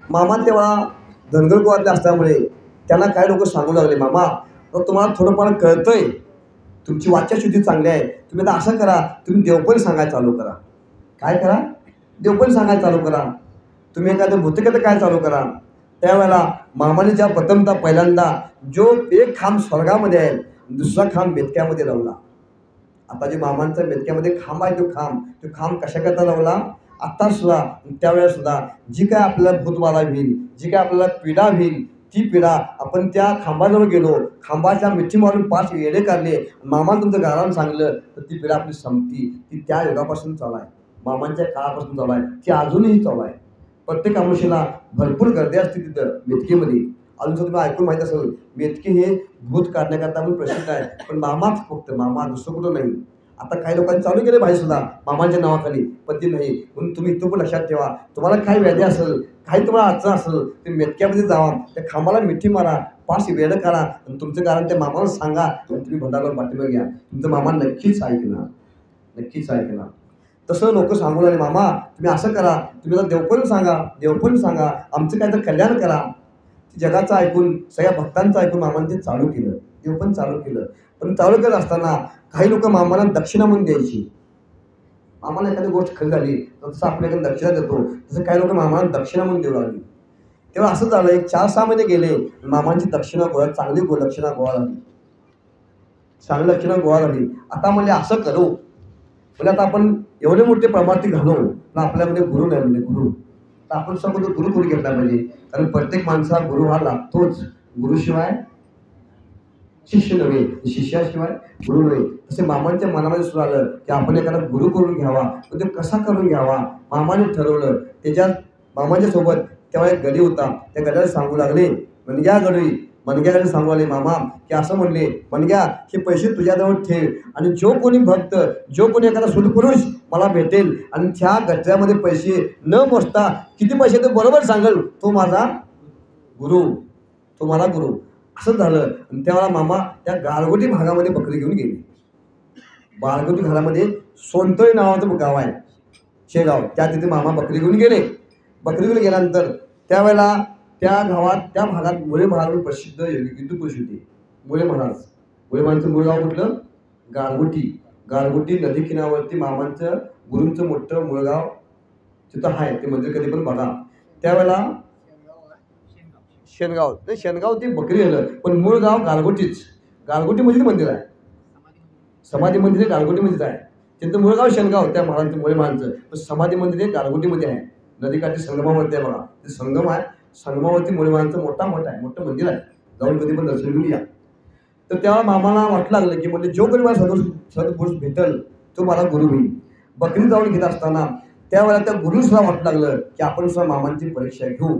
मामा तेव्हा धनगर कुळातले असल्यामुळे त्यांना काही लोक सांगू लागले, मामा तर तुम्हाला थोडंफार कळतंय, तुमची वाचाशुद्धी चांगली आहे, तुम्ही आता असं करा, तुम्ही देवपण सांगायला चालू करा. काय करा? देवपण सांगायला चालू करा. तुम्ही एखादं भूतकथा काय चालू करा. त्यावेळेला मामाने ज्या प्रथमतः पहिल्यांदा जो एक खांब स्वर्गामध्ये आहे, दुसरा खांब बेतक्यामध्ये लावला. आता जे मामांचा बेतक्यामध्ये खांब आहे, तो खांब कशाकरता लावला? आत्ता सुद्धा त्यावेळेस सुद्धा जी काय आपल्याला भूतबाधा होईल, जी काय आपल्याला पीडा होईल, ती पीडा आपण त्या खांबाजवळ गेलो, खांबाच्या मिठी मारून 5 येडे काढले, मामाला तुमचं गारानं सांगलं तर ती पीडा आपली संपती. ती त्या युगापासून चालू आहे, मामांच्या काळापासून चालू आहे, ती अजूनही चालू आहे. प्रत्येक अमावस्येला भरपूर गर्दी असते तिथं मेतकीमध्ये. अजून जर तुम्ही ऐकून माहीत असेल, मेतकी हे भूत काढण्याकरता पण प्रसिद्ध आहे, पण मामाच फक्त, मामा दुसरं कुठं नाही. आता काही लोकांनी चालू केले भाई सुद्धा मामांच्या नावाखाली, पण ती नाही. म्हणून तुम्ही इथं पण लक्षात ठेवा, तुम्हाला काही व्याधी असेल, काही तुम्हाला अडचण असेल, ते मेतक्यामध्ये जावा, त्या खांबाला मिठी मारा, 5 वेळं करा आणि तुमचं कारण त्या मामाला सांगा आणि तुम्ही भंडारावर पाठीमागे घ्या. तुमचं मामा नक्कीच ऐकणार, नक्कीच ऐकणार. तसं लोक सांगू लागले, मामा तुम्ही असं करा, तुम्ही आता देवपण सांगा, आमचं काय तर कल्याण करा. जगाचं ऐकून, सगळ्या भक्तांचं ऐकून मामाने ते चालू केलं, देवपण चालू केलं. पण चालू करत असताना काही लोक मामाला दक्षिणा म्हणून द्यायची. मामाला एखादी गोष्ट खरी झाली तर तसं आपल्याकडे दक्षिणा देतो, तसं काही लोक मामाला दक्षिणा म्हणून देऊ लागली. तेव्हा असं झालं, एक 4-6 महिने गेले, मामांची दक्षिणा गोळा, चांगली दक्षिणा गोळा झाली, चांगली दक्षिणा गोळा झाली. आता म्हणजे असं करू, म्हणजे आता आपण एवढे मोठे प्रमाणात घालू, पण आपल्यामध्ये गुरु नाही, म्हणजे गुरु तर आपण सगळं गुरु करून घेतला पाहिजे. कारण प्रत्येक माणसाला गुरु हा लागतोच. गुरुशिवाय शिष्य नव्हे, शिष्याशिवाय गुरु नव्हे. तसे मामांच्या मनामध्ये सुरू आलं की आपण एखादा गुरु करून घ्यावा. पण तो कसा करून घ्यावा मामाने ठरवलं. त्याच्यात मामाच्या सोबत तेव्हा एक गडी होता, त्या गड्याला सांगू लागले, मनग्याकडे सांगू लागले, मामा की असं म्हणले, मनग्या हे पैसे तुझ्याजवळ ठेव आणि जो कोणी भक्त, जो कोणी एखादा सत्पुरुष मला भेटेल आणि त्या गठ्ठ्यामध्ये पैसे न मोजता किती पैसे ते बरोबर सांगेल, तो माझा गुरु, तो मला गुरु. असं झालं. आणि त्यावेळेला मामा त्या गारगोटी भागामध्ये बकरी घेऊन गेले. गारगोटी घरामध्ये सोनतोळी नावाचं गाव आहे, शेगाव, त्या तिथे मामा बकरी घेऊन गेले. बकरी घेऊन गेल्यानंतर त्यावेळेला त्या गावात, त्या भागात मुळे महाराज प्रसिद्ध युद्धपुरुष होते. मुळे महाराजांचं मूळ गाव कुठलं? गारगोटी नदी किनाऱ्यावरती मामांचं गुरूंचं मोठं मुळगाव तिथं आहे. ते मंदिर कधी पण बघा. त्यावेळेला शेणगाव ती बकरी झालं, पण मूळ गाव गारगोटीमध्ये मंदिर आहे, समाधी मंदिर हे गारगोटीमध्येच आहे. त्यांचं मूळ गाव शेणगाव, त्या महाराजांचं मुळे महाराजांचं, पण समाधी मंदिर हे गारगोटीमध्ये आहे. नदीकाठी संगमावरती आहे बघा, ते संगम आहे, संगमावरती मुळे महाराजांचं मोठं मंदिर आहे. जाऊन कधी पण दर्शन घेऊन या. तर तेव्हा मामाला वाटलं लागलं की म्हणजे जो कोणी मला सदपुरुष भेटल तो मला गुरु होईल. बकरी जाऊन घेत असताना त्यावेळेला त्या गुरुसुद्धा वाटलं लागलं की आपण सुद्धा मामांची परीक्षा घेऊ.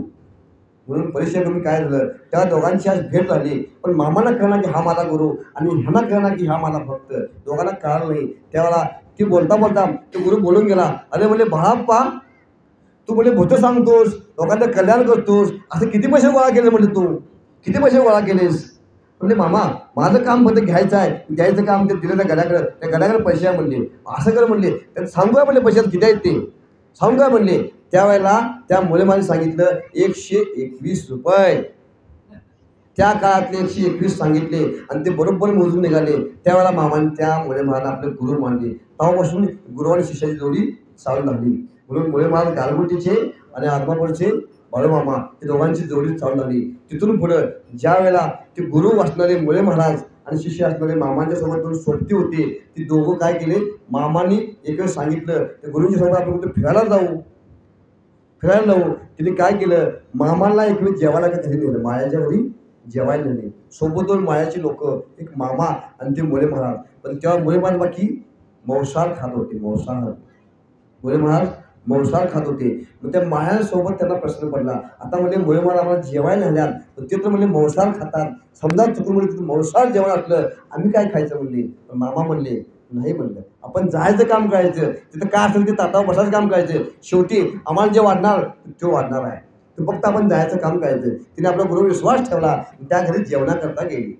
म्हणून परीक्षा घेऊन काय झालं, त्या दोघांची आज भेट झाली. पण मामाला कळणार की हा माझा गुरु आणि ह्यांना कळणार की हा माझा भक्त, दोघांना कळलं नाही. त्यावेळेला ती बोलता तो गुरु बोलून गेला, अरे म्हणले बाळाप्पा, तू म्हणजे भूत सांगतोस, लोकांचं कल्याण करतोस, असं किती पैसे गोळा केले, म्हणजे तू किती पैसे गोळा केलेस? म्हणजे मामा माझं काम फक्त घ्यायचं आहे, द्यायचं काम ते दिलं त्या गड्याकडे पैसे आहे म्हणले. असं कर म्हणले, त्यांना सांगू काय म्हणले, पैशात किती आहेत ते सांगू काय म्हणले. त्यावेळेला त्या मुलेमाने सांगितलं 121 रुपये. त्या काळातले 121 सांगितले आणि ते बरोबर मोजून निघाले. त्यावेळेला मामाने त्या मुलेमाला आपले गुरु मानले. तेव्हापासून गुरु आणि शिष्याची जोडी चालू झाली. म्हणून मुळे महाराज गारगोटीचे आणि आदमापूरचे बाळूमामा हे दोघांची जोडी चालू झाली. तिथून पुढं ज्या वेळेला ते गुरु असणारे मुळे महाराज आणि शिष्य असणारे मामांच्या सोबत दोन सोबती होते, ती दोघं काय केले, मामांनी एक वेळ सांगितलं ते गुरुंच्या सोबत आपण कुठे फिरायला जाऊ. तिने काय केलं, मामांना एक वेळ जेवायला का घरी नेलं, मायाच्या घरी जेवायला नेले. सोबत 2 मायाची लोक, एक मामा आणि ते मुळे महाराज. पण तेव्हा मुळे महाराज बाकी मांसाहार खात होते, मुळे महाराज मांसाहार खात होते. मग त्या मायासोबत त्यांना प्रश्न पडला, आता म्हणजे मुळे महाराज आम्हाला जेवायला नेल्यात, तर ते तर म्हणजे मांसाहार खातात, समजा चुकून म्हणजे तिथं मांसाहार जेवण असलं आम्ही काय खायचं म्हणले. पण मामा म्हणले नाही, म्हणलं आपण जायचं काम करायचं, तिथं काय असेल ते ताटावर बसायचं काम करायचं, शेवटी आम्हाला जे वाढणार तो वाढणार आहे, तर फक्त आपण जायचं काम करायचं. तिने आपला गुरुवर विश्वास ठेवला, त्या घरी जेवणाकरता गेली.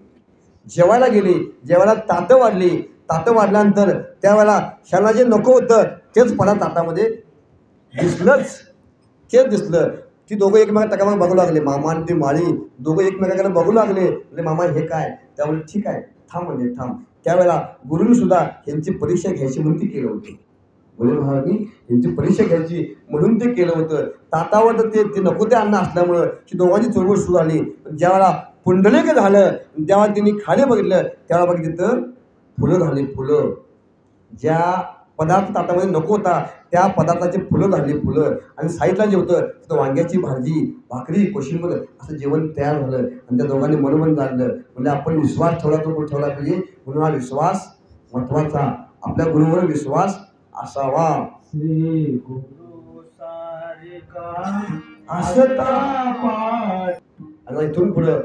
जेवायला ताटं वाढल्यानंतर त्यावेळेला क्षणा जे नको होतं तेच पडा ताटामध्ये दिसलं. ती दोघं एकमेकाला टकामाग बघू लागले, मामा आणि ती माळी दोघं एकमेकाकडे बघू लागले. म्हणजे मामा हे काय? त्यामुळे ठीक आहे, थांब म्हणजे थांब. त्यावेळेला गुरुने सुद्धा यांची परीक्षा घ्यायची म्हणून ती केलं होतं. गुरु महाराजांनी यांची परीक्षा घ्यायची म्हणून ते केलं होतं. ताटावर ते नको ते अन्न असल्यामुळं की दोघांची चळवळ सुरू झाली. पण ज्यावेळेला पुंडलिक झालं तेव्हा त्यांनी खाली बघितलं, त्यावेळेला बघितलं तर फुलं झाली. फुलं ज्या पदार्थ ताटामध्ये नको होता त्या पदार्थाची फुलं झाली. फुलं आणि साईडला जे होतं तिथं वांग्याची भाजी, भाकरी, कोशिंबीर असं जेवण तयार झालं. आणि त्या दोघांनी मनोमन जाणलं. म्हणजे आपण विश्वास ठेवला तो ठेवला पाहिजे. म्हणून हा विश्वास महत्वाचा. आपल्या गुरुवर विश्वास असावा. श्री गुरु सारिका असता पाठ. आणि इथून पुढं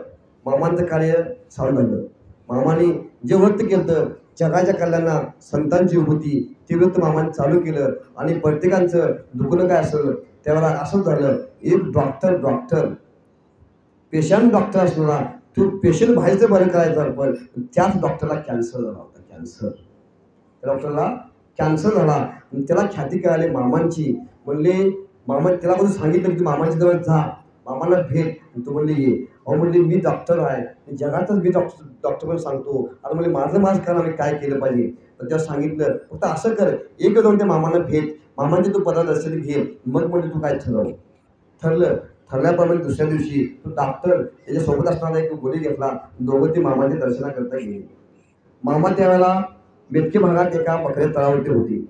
मामांचं कार्य चालू झालं. मामाने जे व्रत केलं जगाच्या कल्याणा संतांची विभूती ते व्रत मामाने चालू केलं. आणि प्रत्येकाचं दुखणं काय असेल त्यावेळेला असंच झालं. एक डॉक्टर पेशंट डॉक्टर असणारा तो पेशंट बाहेरचं बरं करायचा, पण त्याच डॉक्टरला कॅन्सर झाला होता. कॅन्सर त्या डॉक्टरला कॅन्सर झाला. आणि त्याला ख्याती कळाली मामांची. म्हणले मामा त्याला कोणी सांगितलं की तू मामाच्या जवळ जा, मामाला भेट. तू म्हणले ये. अहो म्हणले मी डॉक्टर आहे, जगातच मी डॉक्टर पण सांगतो. आता म्हणजे माझं करा मी काय केलं पाहिजे. तर त्याला सांगितलं फक्त असं कर, एक जाऊन त्या मामाला भेट, मामांचे तू पदार्थ घे. मग म्हणजे तू काय ठरलं. ठरल्याप्रमाणे दुसऱ्या दिवशी तो डॉक्टर त्याच्यासोबत असणारा एक गोळी घेतला. दोघं ते मामाच्या दर्शनाकरता गेले. मामा त्यावेळेला मेटके भागात एका बकऱ्या तळावरती होते.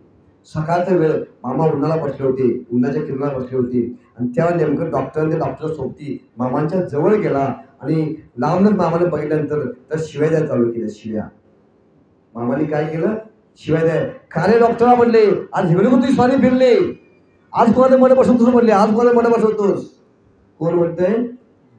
सकाळचा वेळ मामा उन्हाला बसले होते, उन्हाच्या किरणाला बसले होते. आणि तेव्हा नेमकं डॉक्टर सोबती मामांच्या जवळ गेला. आणि लांबच मामाने बघितल्यानंतर तर शिव्या द्यायला चालू केल्या. शिव्या मामाने काय केलं? शिवाय द्या. खारे डॉक्टरला म्हणले आज हिवरगुती स्वारी फिरले, आज कोणाला मध्ये बसवतोस म्हणले, आज कोणाला मध्ये बसवतोस. कोण म्हणतंय?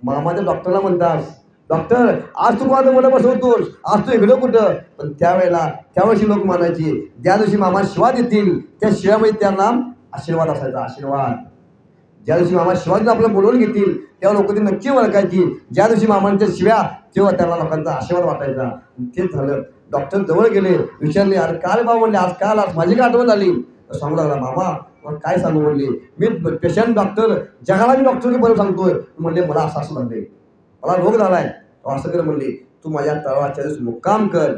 मामाच्या डॉक्टरला म्हणतास, डॉक्टर आज तू कोणाला मध्ये बसवतोस, आज तू इकडं कुठं. पण त्यावेळेस लोक म्हणायचे ज्या दिवशी मामा शिवा देतील त्या शिव्यामध्ये त्यांना आशीर्वाद असायचा. आशीर्वाद ज्या दिवशी मामा शिवा देऊन आपल्याला बोलवून घेतील तेव्हा लोक ती नक्की ओळखायची. ज्या दिवशी मामांच्या शिव्या तेव्हा त्यांना लोकांचा आशीर्वाद वाटायचा. तेच झालं. डॉक्टर जवळ गेले, विचारले अरे काय बाबा म्हणले आज काल आज माझी काय आठवण आली. सांगू लागला मामा मला काय सांगू म्हणले, मी पेशंट डॉक्टर जगाला मी डॉक्टर बरं सांगतोय. म्हणले मला असं म्हणले, मला रोग झालाय. असं कर म्हणले, तू माझ्या तळाच्या दिवशी मुक्काम कर.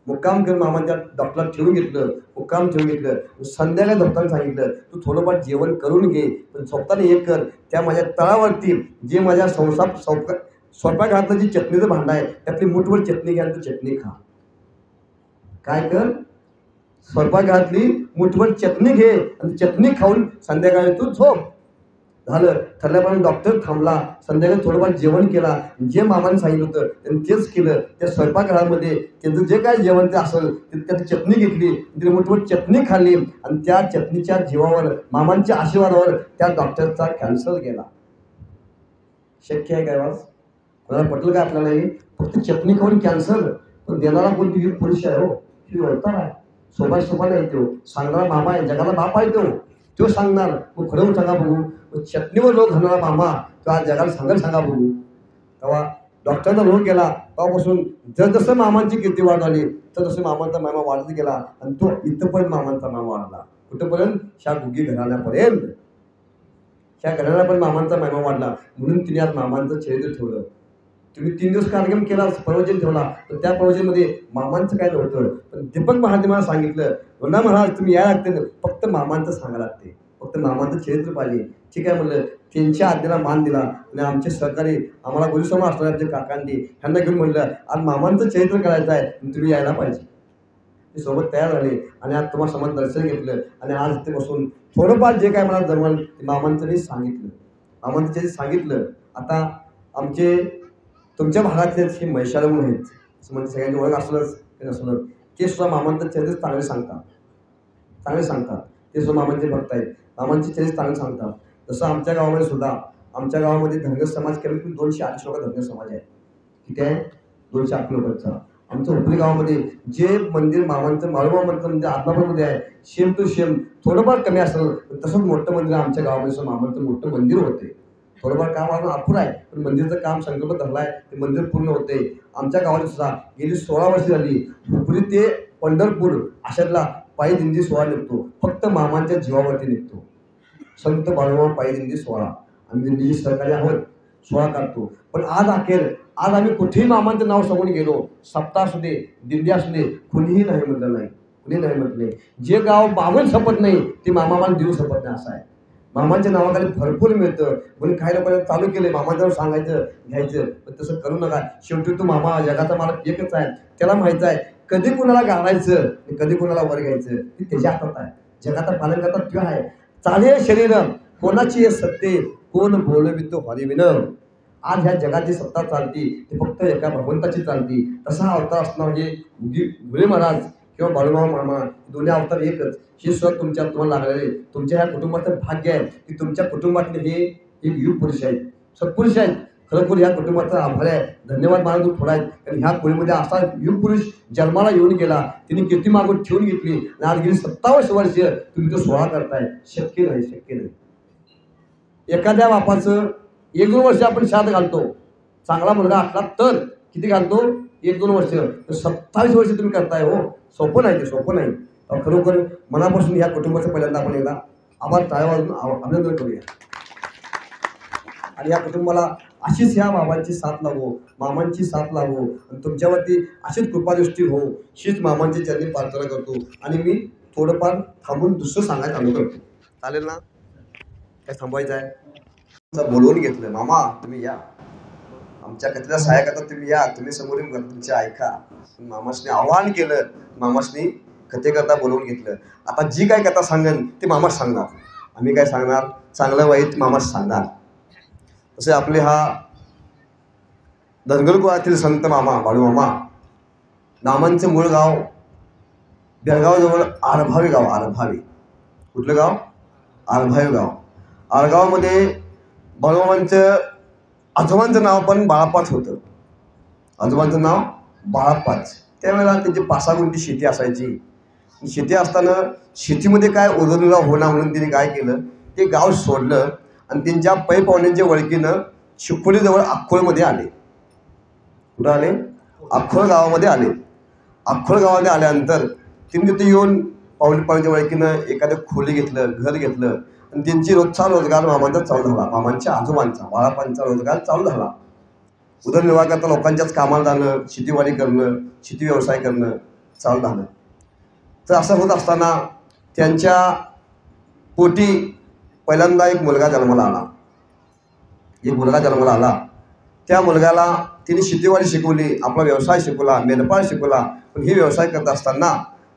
मामाच्या डॉक्टरला ठेवून घेतलं. मुक्काम ठेवून घेतलं. संध्याकाळी डॉक्टरांनी सांगितलं तू थोडंफार जेवण करून घे, पण स्वतःने एक कर, त्या माझ्या तळावरती जे माझ्या स्वयंपाकघरातलं जी चटणीचं भांडं आहे त्यातली मुठभर चटणी घ्या आणि तू चटणी खा. काय कर? स्वयंपाकघरातली मुठभर चटणी घे आणि चटणी खाऊन संध्याकाळी तू झोप. झालं. ठरल्याप्रमाणे डॉक्टर थांबला. संध्याकाळी थोडंफार जेवण केला. जे मामाने सांगितलं होतं त्यांनी तेच केलं. त्या स्वयंपाकघरामध्ये त्यांचं जे काय जेवण ते असेल त्याची चटणी घेतली, तिने मोठमोठी चटणी खाल्ली. आणि त्या चटणीच्या जीवावर मामांच्या आशीर्वादावर त्या डॉक्टरचा कॅन्सर गेला. शक्य आहे काय वाज? कोणाला पटलं काय आपल्याला? फक्त चटणी खाऊन कॅन्सर. पण देणारा कोणती ही पुरुष आहे हो, ही वळतार आहे. सोबा नाही तो सांगणारा मामा आहे, जगाला बाप आहे तो सांगणार. मग खरं सांगा बघू, चटणीवर रोग घालणारा मामा तो आज जगाला सांगा बघू. तेव्हा डॉक्टरचा रोग गेला तेव्हापासून जसं मामांची कीर्ती वाढ झाली तसं मामांचा मामा वाढत गेला. आणि तो इथंपर्यंत मामांचा मामा वाढला. कुठंपर्यंत? ह्या गुगी घराण्यापर्यंत. ह्या घराण्यापर्यंत मामांचा मामा वाढला. म्हणून तिने आज मामांचं चरित्र ठेवलं. तुम्ही 3 दिवस कार्यक्रम केला, प्रवचन ठेवला, तर त्या प्रवचनमध्ये मामांचं काय नव्हतं. पण दीपक महादेवाला सांगितलं म्हणा महाराज तुम्ही या लागते, फक्त मामांचं सांगा लागते, फक्त मामांचं चरित्र पाहिजे. ठीक आहे म्हणलं. त्यांच्या आज्ञेला मान दिला. आणि आमचे सहकारी आम्हाला गुरुसमा असणारे आमचे काकांनी ह्यांना घेऊन म्हणलं आज मामांचं चरित्र करायचं आहे, तुम्ही यायला पाहिजे. ते सोबत तयार झाले आणि आज तुम्हाला समाज दर्शन घेतलं. आणि आज इथे बसून थोडंफार जे काय मला जमल ते मामांचं मी सांगितलं. मामांचं चरित्र सांगितलं. आता आमचे तुमच्या भागातले हे मैशाळ म्हणून आहेत, असं म्हणजे सगळ्यांची ओळख असलंच ते नसलं, ते सुद्धा मामांचं चरित्र चांगले सांगतात. ते सुद्धा मामांचे भक्त आहेत. मामांचे चरित्र चांगले सांगतात. जसं आमच्या गावामध्ये सुद्धा, आमच्या गावामध्ये धनगर समाज कमीत कमी 280 लोक धनगर समाज आहे. किती आहे? 280 लोकांचा. आमच्या हुपरी गावामध्ये जे मंदिर मामांचं माळोबा मंदिर म्हणजे आदमापूरमध्ये आहे, सेम टू सेम थोडंफार कमी असेल तसंच मोठं मंदिर आमच्या गावामध्ये मामांचं मोठं मंदिर होते. थोडंफार काम अजून अपुरं आहे, पण मंदिरचं काम संकल्प धरलाय, ते मंदिर पूर्ण होते. आमच्या गावात सुद्धा गेली 16 वर्ष झाली हुपरी ते पंढरपूर अशातला पायी दिंडी सोहळा निघतो. फक्त मामांच्या जीवावरती निघतो. संत बाळूमामा पायी दिंडी सोहळा. आम्ही दिंडीचे सहकारी आहोत, सोहळा काढतो. पण आज आम्ही कुठेही मामांचं नाव सांगून गेलो, सप्ताह असू दे, दिंडी असू दे, कुणीही नाही म्हटलं नाही, कुणी नाही म्हटले. जे गाव मामाला शपथ नाही ते मामा मला देऊ शपथ नाही, असं आहे. मामांच्या नावाखाली भरपूर मिळतं. म्हणून काही लोकांनी चालू केले मामाचं नाव सांगायचं घ्यायचं, पण तसं करू नका. शेवटी तो मामा जगाचा मालक एकच आहे, त्याला माहित आहे कधी कुणाला गाडायचं आणि कधी कुणाला वर घ्यायचं ते त्याच्या हातात आहे. जगाचा पालन करता तो आहे. चाले शरीर कोणाची सत्ते, कोण बोलवितो हरिविन. आज ह्या जगाची सत्ता चालती ती फक्त एका भगवंताची चालती. तसा हा अवतार असणार म्हणजे गुळे महाराज किंवा बाळूमामा मामा, दोन्ही अवतार एकच. हे सुद्धा तुम्हाला लागलेले, तुमच्या ह्या कुटुंबाचं भाग्य आहे की तुमच्या कुटुंबातले हे एक युग पुरुष आहेत, सत्पुरुष आहेत. खरोखर ह्या कुटुंबाचा आभार आहे, धन्यवाद मला तू थोडा आहे. कारण ह्या कुळीमध्ये असा युग पुरुष जन्माला येऊन गेला, तिने कीर्ती मागून ठेवून घेतली आणि आज गेली 27 वर्ष तुम्ही तो सोहळा करताय. शक्य नाही, शक्य नाही. एखाद्या बापाचं 1-2 वर्ष आपण शाद घालतो, चांगला मुलगा असला तर किती घालतो, 1-2 वर्ष. 27 वर्ष तुम्ही करताय. हो, सोपं नाही, ते सोपं नाही. खरोखर मनापासून या कुटुंबाचं पहिल्यांदा आपण एकदा आभार टाळ्या वाजून अभिनंदन करूया. आणि या कुटुंबाला अशीच ह्या बाबांची साथ लावो, मामांची साथ लावो आणि तुमच्यावरती अशीच कृपादृष्टी हो, हीच मामांची चरणी प्रार्थना करतो. आणि मी थोडंफार थांबून दुसरं सांगायला चालू करतो. चालेल ना? काय थांबायचं आहे? बोलवून घेतलं, मामा तुम्ही या, आमच्या कथेला सहाय्य करता तुम्ही या, तुम्ही समोरून तुमच्या ऐका. मामासने आवाहन केलं, मामासनी कथेकरता बोलवून घेतलं. आता जी काय कथा सांगेन ते मामाच सांगणार, आम्ही काय सांगणार, चांगलं वाईट मामाच सांगणार. तसे आपले हा धनगर कुळातील संत मामा बाळूमामा, मामांचं मूळ गाव बेळगावजवळ आरभावी गाव. आरभावी कुठलं गाव? आरभावी गाव. आरगावमध्ये बाळूमामांचं आजोबांचं नाव पण बाळाप्पाच होतं. आजोबांचं नाव बाळाप्पाच. त्यावेळेला त्यांची 5-6 गुंठी शेती असायची. शेती असताना शेतीमध्ये काय उदरनिर्वाह होणार म्हणून त्यांनी काय केलं, ते गाव सोडलं आणि त्यांच्या पै पाहुण्यांच्या वळखीनं चिखोलीजवळ अक्कोळमध्ये आले. कुठं आले? अक्कोळ गावामध्ये आले. अक्कोळ गावामध्ये आल्यानंतर त्यांनी तिथे येऊन पाहुण्यांच्या वळखीनं एखादं खोली घेतलं, घर घेतलं आणि त्यांची रोजचा रोजगार मामांचा चालू झाला. मामांच्या आजोबांचा बाळाप्पांचा रोजगार चालू झाला. उदरनिर्वाह करता लोकांच्याच कामाला जाणं, शेतीवाडी करणं, शेती व्यवसाय करणं चालू झालं. तर असं होत असताना त्यांच्या पोटी पहिल्यांदा एक मुलगा जन्माला आला. त्या मुलग्याला तिने शेतीवाडी शिकवली, आपला व्यवसाय शिकवला, मेंढपाळ शिकवला. पण हे व्यवसाय करत असताना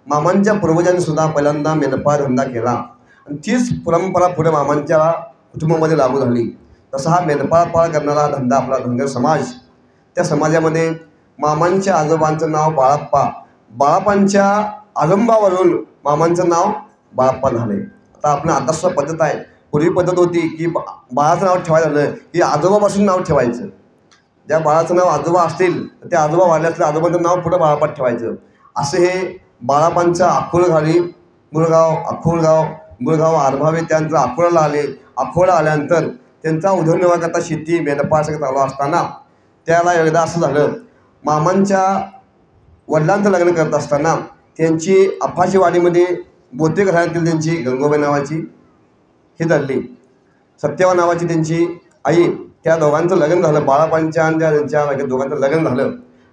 मामांच्या पूर्वजांनी सुद्धा पहिल्यांदा मेंढपाळ धंदा केला आणि तीच परंपरा पुढे मामांच्या कुटुंबामध्ये लागू झाली. तसा हा मेंढपाळ करणारा धंदा आपला धनगर समाज, त्या समाजामध्ये मामांच्या आजोबांचं नाव बाळाप्पा, बाळाप्पांच्या आजोबावरून मामांचं नाव बाळाप्पा झाले. आता आपण आता सुद्धा पद्धत आहे. पूर्वी पद्धत होती की बाळाचं नाव ठेवायचं झालं की आजोबापासून नाव ठेवायचं. ज्या बाळाचं नाव आजोबा असतील तर त्या आजोबा वाढले असले आजोबाचं नाव पुढं बाळाप्पा ठेवायचं. असं हे बाळाप्पांचं अक्कोळघाली मुळगाव आरभावे, त्यांचं अक्कोळाला आले. अक्कोळा आल्यानंतर त्यांचा उदरनिर्वाह करता शेती मेंढपाळ सगळं चालू असताना त्याला एकदा असं झालं, मामांच्या वडिलांचं लग्न करत असताना त्यांची अप्पाचीवाडीमध्ये बोते घराण्यातील त्यांची गंगोबाई नावाची हे धरली, सत्यवा नावाची त्यांची आई, त्या दोघांचं लग्न झालं. बाळाप्पांच्या आणि त्यांच्या दोघांचं लग्न झालं.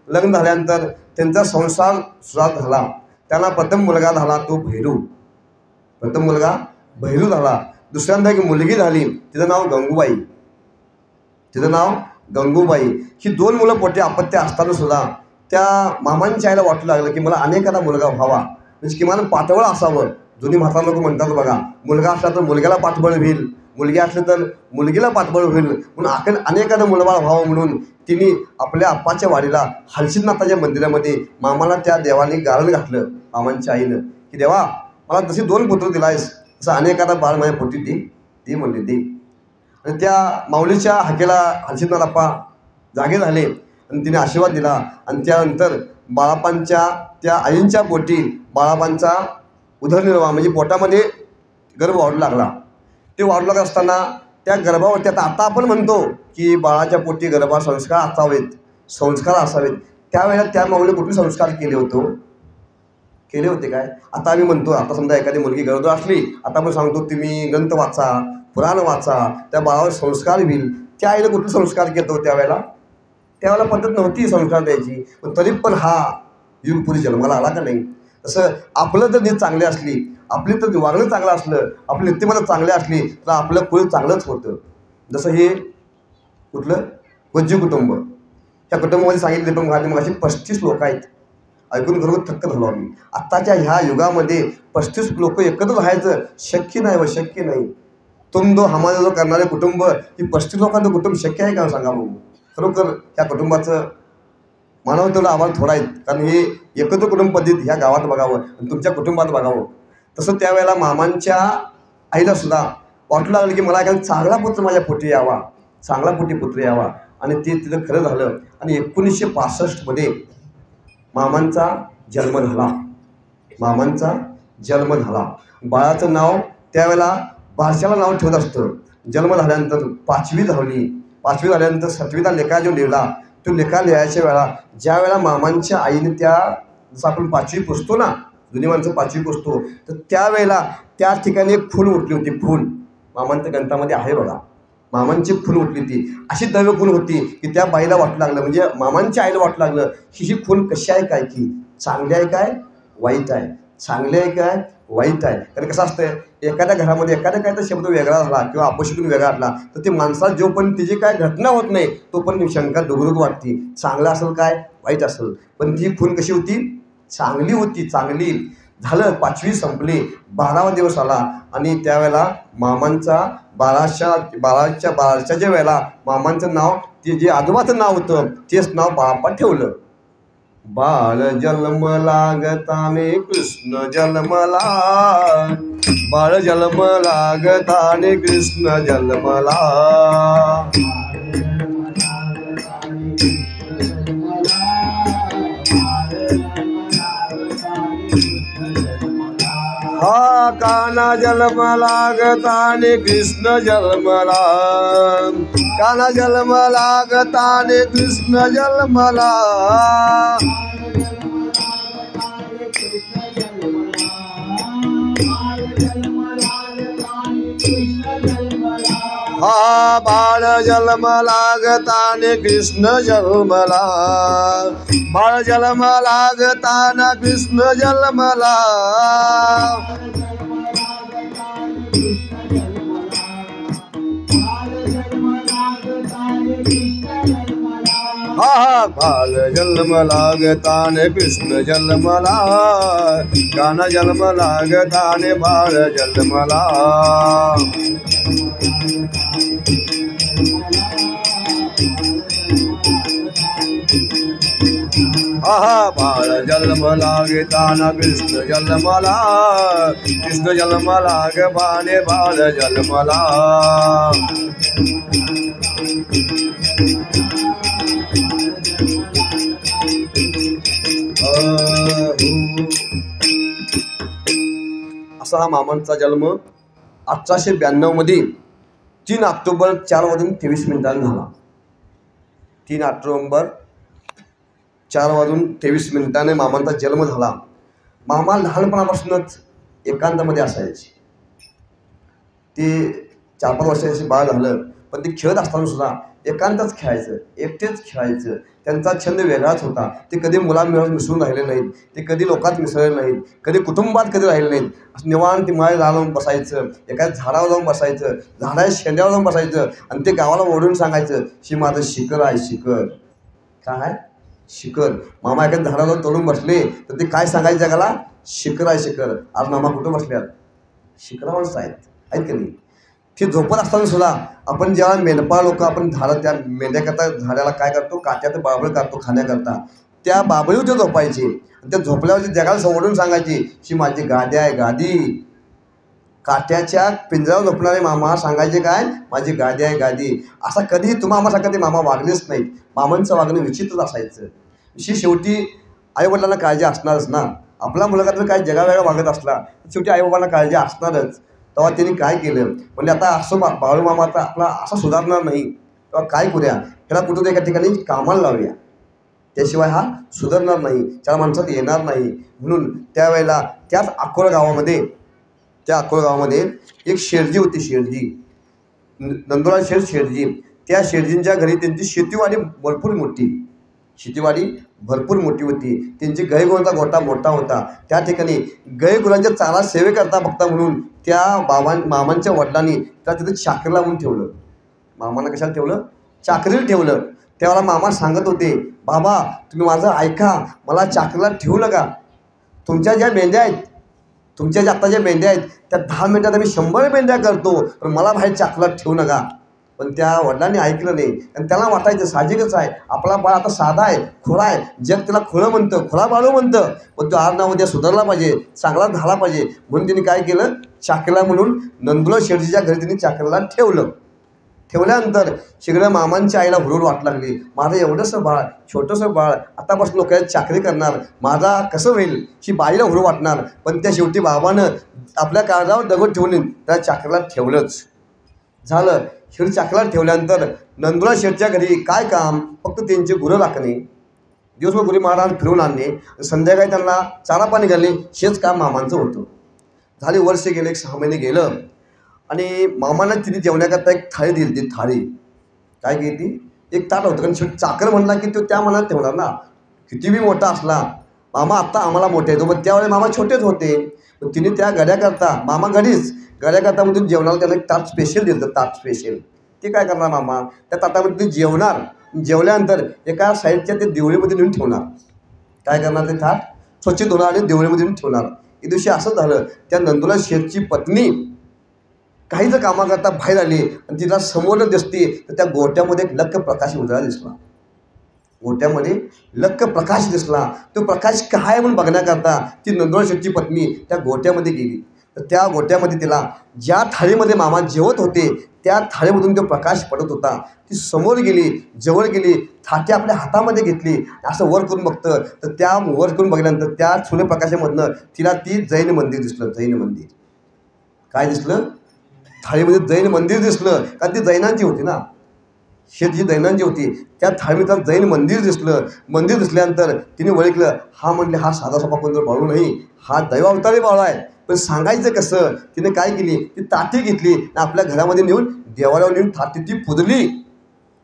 लग्न झाल्यानंतर त्यांचा संसार सुरुवात झाला. त्यांना प्रथम मुलगा झाला तो भैरू. झाला. दुसऱ्यांदा एक मुलगी झाली, तिचं नाव गंगूबाई. ही 2 मुलं पोटी अपत्य असताना सुद्धा त्या मामांच्या आईला वाटू लागलं की मला अनेकादा मुलगा व्हावा, म्हणजे किमान पाठबळ असावं. जुनी म्हातार लोक म्हणतात बघा, मुलगा असला तर मुलग्याला पाठबळ होईल, मुलगी असली तर मुलगीला पाठबळ होईल, म्हणून अनेकादा मुलबाळ व्हावं म्हणून तिने आपल्या आप्पाच्या वाडीला हलसिद्धनाथाच्या मंदिरामध्ये मामाला त्या देवाने गारण घातलं. मामांच्या आईनं की देवा मला जशी 2 पुत्र दिलायस तसं अनेकादा बाळ माझ्या पोटी ती म्हणली ती. आणि त्या माऊलीच्या हाकेला हलसिद्धनाथ आप्पा जागे झाले आणि तिने आशीर्वाद दिला. आणि त्यानंतर बाळाप्पांच्या त्या आईंच्या पोटी बाळाप्पांचा उदरनिर्वाह म्हणजे पोटामध्ये गर्भ वाढू लागला. ते वाढू लागत असताना त्या गर्भावरती आता आपण म्हणतो की बाळाच्या पोटी गर्भावर संस्कार असावेत. त्यावेळेला त्या माऊली कुठले संस्कार केले होते काय? आता आम्ही म्हणतो, आता समजा एखादी मुलगी गरोदर असली, आता आपण सांगतो तुम्ही ग्रंथ वाचा, पुराण वाचा, त्या बाळावर संस्कार होईल. त्या आईला कुठले संस्कार घेतो त्यावेळेला पद्धत नव्हती संस्कार द्यायची, पण तरी पण हा येऊन पुढे जन्माला आला का नाही. तसं आपलं जर नीत चांगली असली, आपली तर वागणं चांगलं असलं, आपली नीतिमत्ता चांगली असली तर आपलं पुढे चांगलंच होतं. जसं हे कुठलं वज्जी कुटुंब, त्या कुटुंबामध्ये सांगितले पण मगाशी 35 लोक आहेत. ऐकून खरोखर थक्क झालो आम्ही. आत्ताच्या ह्या युगामध्ये 35 लोक एकत्र राहायचं शक्य नाही, शक्य नाही. तुम दो हमारे जो करणारे कुटुंब, ही 35 लोकांचं कुटुंब शक्य आहे का सांगा बघू. खरोखर ह्या कुटुंबाचं मानव तेवढा आम्हाला थोडा आहे, कारण हे एकत्र कुटुंब पद्धत ह्या गावात बघावं आणि तुमच्या कुटुंबात बघावं. तसं त्यावेळेला मामांच्या आईला सुद्धा वाटू लागलं की मला एखादा चांगला पुत्र माझ्या पोटी यावा, चांगला पोटी पुत्र यावा. आणि ते तिथं खरं झालं. आणि 1965 मामांचा जन्म झाला. मामांचा जन्म झाला. बाळाचं नाव त्यावेळेला बारशाला नाव ठेवत असतं. जन्म झाल्यानंतर 5वी झाली. 5वी झाल्यानंतर 7वीचा लेखा जो लिहिला, तो लेखा लिहायच्या वेळा ज्या वेळेला मामांच्या आईने त्या, जसं आपण 5वी पुसतो ना, जुनी माणसं 5वी पुसतो, तर त्यावेळेला त्या ठिकाणी एक फूल उठली होती. फूल मामांच्या ग्रंथामध्ये आहे बघा. मामांची खून उठली होती. अशी दव्य खून होती की त्या बाईला वाटू लागलं, म्हणजे मामांच्या आईला वाटू लागलं की ही खून कशी आहे, काय की चांगली आहे काय वाईट आहे, चांगली आहे काय वाईट आहे. कारण कसं असतं, एखाद्या घरामध्ये एखादा काय तर शब्द वेगळा झाला किंवा अपशब्द वेगळा असला तर ते माणसाला जोपर्यंत तिची काय घटना होत नाही तोपर्यंत शंका दुगरुग वाटते. चांगलं असेल काय वाईट असेल. पण ती खून कशी होती, चांगली होती. चांगली झालं. 5वी संपली. 12वा दिवस आला आणि त्यावेळेला मामांचा बाराच्या वेळेला मामांचं नाव, ते जे आजोबाचं नाव होतं तेच नाव बाळाप्पा ठेवलं. बाळ जन्मला गताने कृष्ण जन्मला, बाळ जन्मला गताने कृष्ण जन्मला. हा काना जन्मला गताने कृष्ण जन्मला, काना जन्मला गताने कृष्ण जन्मला. हा बाळ जन्मला गताने कृष्ण जन्मला, बाळ जन्मला गताना कृष्ण जन्मला. हा बाळ जन्मला गताने कृष्ण जन्मला, काना जन्मला गताने बाळ जन्मला. हा बाळ जन्मला गताना कृष्ण जन्मला, कृष्ण जन्मला गबाने बाळ जन्मला. असा हा मामांचा जन्म 1892 3 ऑक्टोबर 4:23 झाला. 3 ऑक्टोबर 4:23 मामांचा जन्म झाला. मामा लहानपणापासूनच एकांतामध्ये असायचे. ते 4-5 वर्षाचे बाळ झालं, पण ते खेळत असताना सुद्धा एकांतच खेळायचं, एकटेच खेळायचं. त्यांचा छंद वेगळाच होता. ते कधी मुलांमिळून मिसळून राहिले नाहीत, ते कधी लोकात मिसळले नाहीत, कधी कुटुंबात कधी राहिले नाहीत. असं निवांत माळे जाऊन बसायचं, एखाद्या झाडावर जाऊन बसायचं, झाडाच्या शेंड्यावर जाऊन बसायचं आणि ते गावाला ओढून सांगायचं की माझं शिखर आहे, शिखर. काय शिखर? मामा एखाद्या झाडावर तोडून बसले तर ते काय सांगायचं जगाला? शिखर आहे, शिखर. आज मामा कुठं बसल्यात? शिखरावरच आहेत की नाही? ते झोपत असताना सुद्धा आपण जेव्हा मेंढपाळ लोक आपण झाडं, त्या मेंढ्याकरता झाडाला काय करतो, काट्याचं बाबळ काढतो खाण्याकरता. त्या बाबळीवर ते झोपायचे आणि त्या झोपल्यावर जगाला सोडून सांगायची की माझी गादी आहे, गादी. काट्याच्या पिंजऱ्यावर झोपणारे मामा सांगायचे काय? माझी गादी आहे, गादी. असा कधीही तुम्हा आम्हाला ते मामा वागलेच नाहीत. मामांचं वागणं विचित्रच असायचं. शेवटी आईवडिलांना काळजी असणारच ना. आपला मुलगा तर काय जगावेगळा वागत असला शेवटी आईबाबांना काळजी असणारच. तेव्हा त्यांनी काय केलं, म्हणजे आता असं बाळूमामा आता आपला असा सुधारणार नाही, तेव्हा काय करूया, त्याला कुठं एका ठिकाणी कामाला लावूया, त्याशिवाय हा सुधारणार नाही, त्या माणसात येणार नाही. म्हणून त्यावेळेला त्याच अकोला गावामध्ये एक शेरजी होती. शेरजी नंदुराम शेठजी, त्या शेठजींच्या घरी त्यांची शेतीवाडी भरपूर मोठी होती. त्यांची गायगुरांचा गोठा मोठा होता. त्या ठिकाणी गायगुरांच्या चारा सेवेकरता बघता म्हणून त्या मामांच्या वडिलांनी त्या तिथे चाकरीला म्हणून ठेवलं. मामांना कशाला ठेवलं? चाकरीला ठेवलं. त्यावेळेला मामा सांगत होते, बाबा तुम्ही माझं ऐका, मला चाकरीला ठेवू नका. तुमच्या ज्या मेंढ्या आहेत, तुमच्या ज्या आत्ता ज्या मेंढ्या आहेत त्या 10 मिनिटात आम्ही 100 मेंढ्या करतो, पण मला बाहेर चाकरीला ठेवू नका. पण त्या वडिलांनी ऐकलं नाही. आणि त्याला वाटायचं साहजिकच आहे, आपला बाळ आता साधा आहे, खोळा आहे, जग त्याला खोळं म्हणतं, खोळा बाळू म्हणतं, पण तो आज ना उद्या सुधारला पाहिजे, चांगला झाला पाहिजे. म्हणून त्यांनी काय केलं, चाकरीला म्हणून नंदुराम शेठजीच्या घरी त्यांनी चाकरीला ठेवलं. ठेवल्यानंतर सगळं मामांच्या आईला हुरूर वाट लागली, माझं एवढंसं बाळ, छोटंसं बाळ, आतापासून लोक चाकरी करणार, माझा कसं होईल, ही बाईला हुरूर वाटणार. पण त्या शेवटी बाबानं आपल्या काळजावर दगड ठेवून त्या चाकरीला ठेवलंच. झालं. शेवटी चाकरीला ठेवल्यानंतर नंदुराम शेठच्या घरी काय काम, फक्त त्यांचे गुरं राखणे, दिवसभर गुरी महाराज फिरवून आणणे, संध्याकाळी त्यांना चारा पाणी घालणे, हेच काम मामांचं होतं. झाले वर्ष गेले, 6 महिने गेलं आणि मामांना तिने जेवण्याकरता एक थाळी दिली. ती थाळी काय केली, एक ताट होतं. कारण शेवटी चाकर म्हणला की तो त्या मनात ठेवणार ना, किती बी मोठा असला. मामा आत्ता आम्हाला मोठे येतो, पण त्यावेळेस मामा छोटेच होते. पण तिने त्या गड्याकरता, मामा गडीच गड्याकरता जेवणाला त्याला एक ताट स्पेशल दिलं. ताट स्पेशल ते काय करणार मामा, त्या ताटामध्ये ते जेवणार. जेवल्यानंतर एका साईडच्या ते देवळीमध्ये नेऊन ठेवणार. काय करणार, ते थाट स्वच्छ धुणार आणि देवळीमध्ये नेऊन ठेवणार. एक दिवशी असं झालं, त्या नंदुराम शेठची पत्नी काहीच कामाकरता बाहेर आली आणि तिला समोर दिसते तर त्या गोट्यामध्ये एक लख्ख प्रकाश उजळा दिसला. गोट्यामध्ये लख्ख प्रकाश दिसला. तो प्रकाश काय म्हणून बघण्याकरता ती नंदुराम शेठची पत्नी त्या गोट्यामध्ये गेली. तर त्या गोट्यामध्ये तिला ज्या थाळीमध्ये मामा जेवत होते त्या थाळीमधून तो प्रकाश पडत होता. ती समोर गेली, जवळ गेली, थाटी आपल्या हातामध्ये घेतली, असं वर करून बघतं तर त्या वर करून बघितल्यानंतर त्या सूर्यप्रकाशामधनं तिला ती जैन मंदिर दिसलं. जैन मंदिर काय दिसलं, थाळीमध्ये जैन मंदिर दिसलं. कारण ती जैनांची होती ना, शेठजी जैनांची होती. त्या थाळीमध्ये जैन मंदिर दिसलं. मंदिर दिसल्यानंतर तिने ओळखलं, हा म्हणले हा साधा सोपा कोणता बाळू नाही, हा दैवावतारी बाळू आहे. पण सांगायचं कसं, तिने काय केली, ती ताटी घेतली आणि आपल्या घरामध्ये नेऊन देवाऱ्यावर नेऊन ताटी ती पुजली.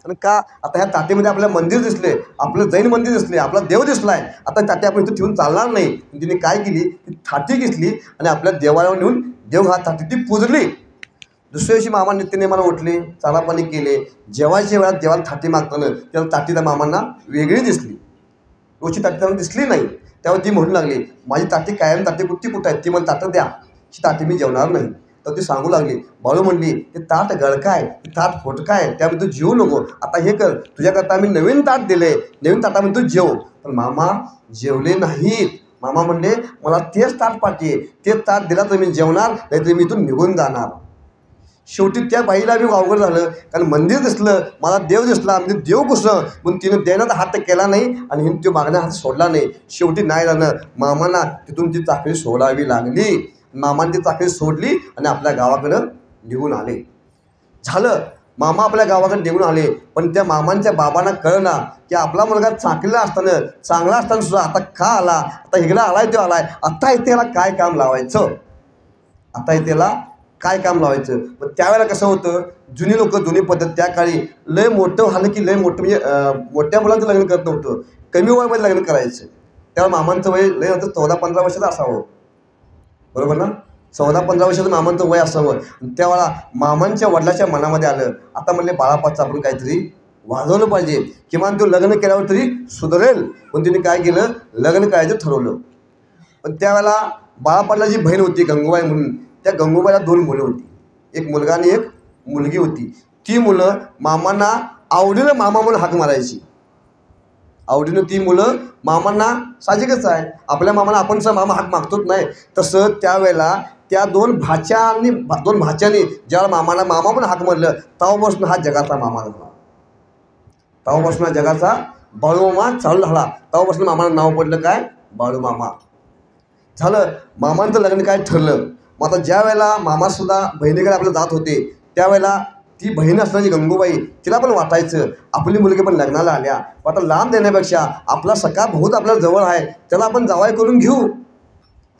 आणि का, आता ह्या ताटीमध्ये आपल्याला मंदिर दिसले, आपलं जैन मंदिर दिसले, आपला देव दिसलाय, आता ताटी आपण इथं ठेवून चालणार नाही. तिने काय केली, ती ताटी घेतली आणि आपल्या देवाऱ्यावर नेऊन देव हा ताटी ती पुजली. दुसऱ्या दिवशी मामा नित्यनेमाला उठले, चारा पाणी केले. जेवायच्या वेळात देवाला थाटी मागताना त्याला ताटी त्या मामांना वेगळी दिसली. रोजची ताटी त्यांना दिसली नाही. त्यावर ती म्हणू लागली, माझी ताटी कायम ताटी कुठं आहेत, ती मला ताटं द्या, ही ताटी मी जेवणार नाही. तर ती सांगू लागली. बाळू म्हणली, ते ताट गळका आहे, ते ताट फोटका आहे, त्यामध्ये तू जेवू नको. आता हे कर, तुझ्याकरता आम्ही नवीन ताट दिले, नवीन ताटामध्ये तू जेव. पण मामा जेवले नाहीत. मामा म्हणले, मला तेच ताट पाहिजे, तेच ताट दिला तर मी जेवणार, नाहीतर मी इथून निघून जाणार. शेवटी त्या बाईला बी अवघड झालं, कारण मंदिर दिसलं, मला देव दिसला, म्हणजे देव कसं, म्हणून तिनं देण्याचा हात केला नाही आणि हिने तो मागण्या हात सोडला नाही. शेवटी नाही झालं, मामांना तिथून ती चाकरी सोडावी लागली. मामाने ती चाकरी सोडली आणि आपल्या गावाकडं निघून आले. झालं, मामा आपल्या गावाकडे निघून आले. पण त्या मामांच्या बाबांना कळना की आपला मुलगा चाकरीला असताना, चांगला असताना सुद्धा आता का आला, आता इकडं आलाय तो आलाय, आता इथे याला काय काम लावायचं, आता इथे याला काय काम लावायचं. पण त्यावेळेला कसं होतं, जुनी लोक, जुनी पद्धत, त्या काळी लय मोठं झालं की लय मोठं, म्हणजे मोठ्या मुलांचं लग्न करत नव्हतं, कमी वयामध्ये लग्न करायचं. त्यावेळेला मामांचं वय लय नंतर 14-15 वर्षाचं असावं, बरोबर ना, 14-15 वर्षाचं मामांचं वय असावं. त्यावेळेला मामांच्या वडिलाच्या मनामध्ये आलं, आता म्हणले बाळापाचं आपण काहीतरी वाजवलं पाहिजे, किमान तो लग्न केल्यावर तरी सुधारेल. पण तिने काय केलं, लग्न करायचं ठरवलं. पण त्यावेळेला बाळापाला जी बहीण होती गंगूबाई म्हणून, त्या गंगूबाईला 2 मुलं होती, एक मुलगा आणि एक मुलगी होती. ती मुलं मामांना आवडीनं मामा म्हणून हाक मारायची. आवडीनं ती मुलं मामांना, साहजिकच आहे, आपल्या मामाला आपण मामा हाक मागतोच नाही. तसं त्यावेळेला त्या 2 भाच्यांनी ज्यावेळेला मामाला मामा म्हणून हाक मारलं, तेव्हापासून हा जगाचा मामा झाला. तेव्हापासून हा जगाचा बाळूमामा चालू झाला. तेव्हापासून मामाला नाव पडलं काय, बाळूमामा. झालं, मामांचं लग्न काय ठरलं. मग आता ज्या वेळेला मामासुद्धा बहिणीकडे आपलं जात होते, त्यावेळेला ती बहीण असणारी गंगूबाई, तिला पण वाटायचं आपली मुलगी पण लग्नाला आल्या, आता लांब देण्यापेक्षा आपला सखा बहुत आपल्या जवळ आहे, त्याला आपण जावाई करून घेऊ.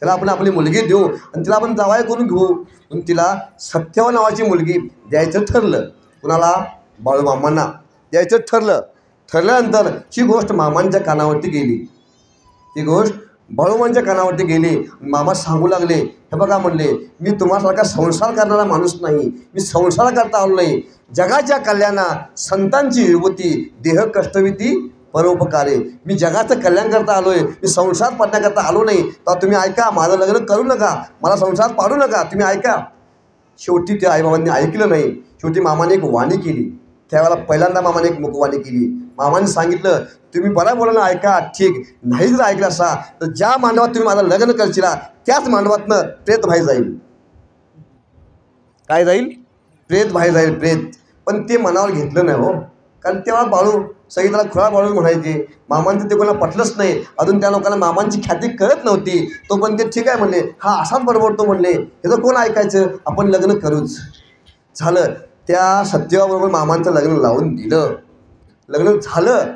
त्याला आपण आपली मुलगी देऊ आणि तिला आपण जावई करून घेऊ. म्हणून तिला सत्यवा नावाची मुलगी द्यायचं ठरलं. कुणाला? बाळूमामांना द्यायचं ठरलं. ठरल्यानंतर ही गोष्ट मामांच्या कानावरती गेली. ही गोष्ट बाळूमामांच्या कानावरती गेली. मामा सांगू लागले, हे बघा म्हणले, मी तुम्हासारखा संसार करणारा माणूस नाही. मी संसार करता आलो नाही. जगाच्या कल्याणा संतांची विभूती देह कष्टविती परोपकारे. मी जगाचं कल्याण करता आलो आहे. मी संसार पाडण्याकरता आलो नाही. तर तुम्ही ऐका, माझं लग्न करू नका, मला संसार पाडू नका, तुम्ही ऐका. शेवटी त्या आईबाबांनी ऐकलं नाही. शेवटी मामाने एक वाणी केली. त्यावेळेला पहिल्यांदा मामाने एक मुखवाणी केली. मामाने सांगितलं, तुम्ही बरा बोला ना, ऐका, ठीक. नाही जर ऐकलं असा तर ज्या मांडवात तुम्ही माझं लग्न करशिला त्याच मांडवातनं प्रेत बाहेर जाईल. काय जाईल? प्रेत बाहेर जाईल, प्रेत. पण ते मनावर घेतलं नाही हो. कारण तेव्हा बाळू सगळी त्याला खुळा बाळू म्हणायचे. मामांचं ते कोणाला पटलंच नाही. अजून त्या लोकांना मामांची ख्याती कळत नव्हती. तो पण ते ठीक आहे म्हणले, हा असाच बरोबर तो म्हणले, हे तर कोण ऐकायचं, आपण लग्न करूच. झालं. त्या सत्यवाबरोबर मामांचं लग्न लावून दिलं. लग्न झालं.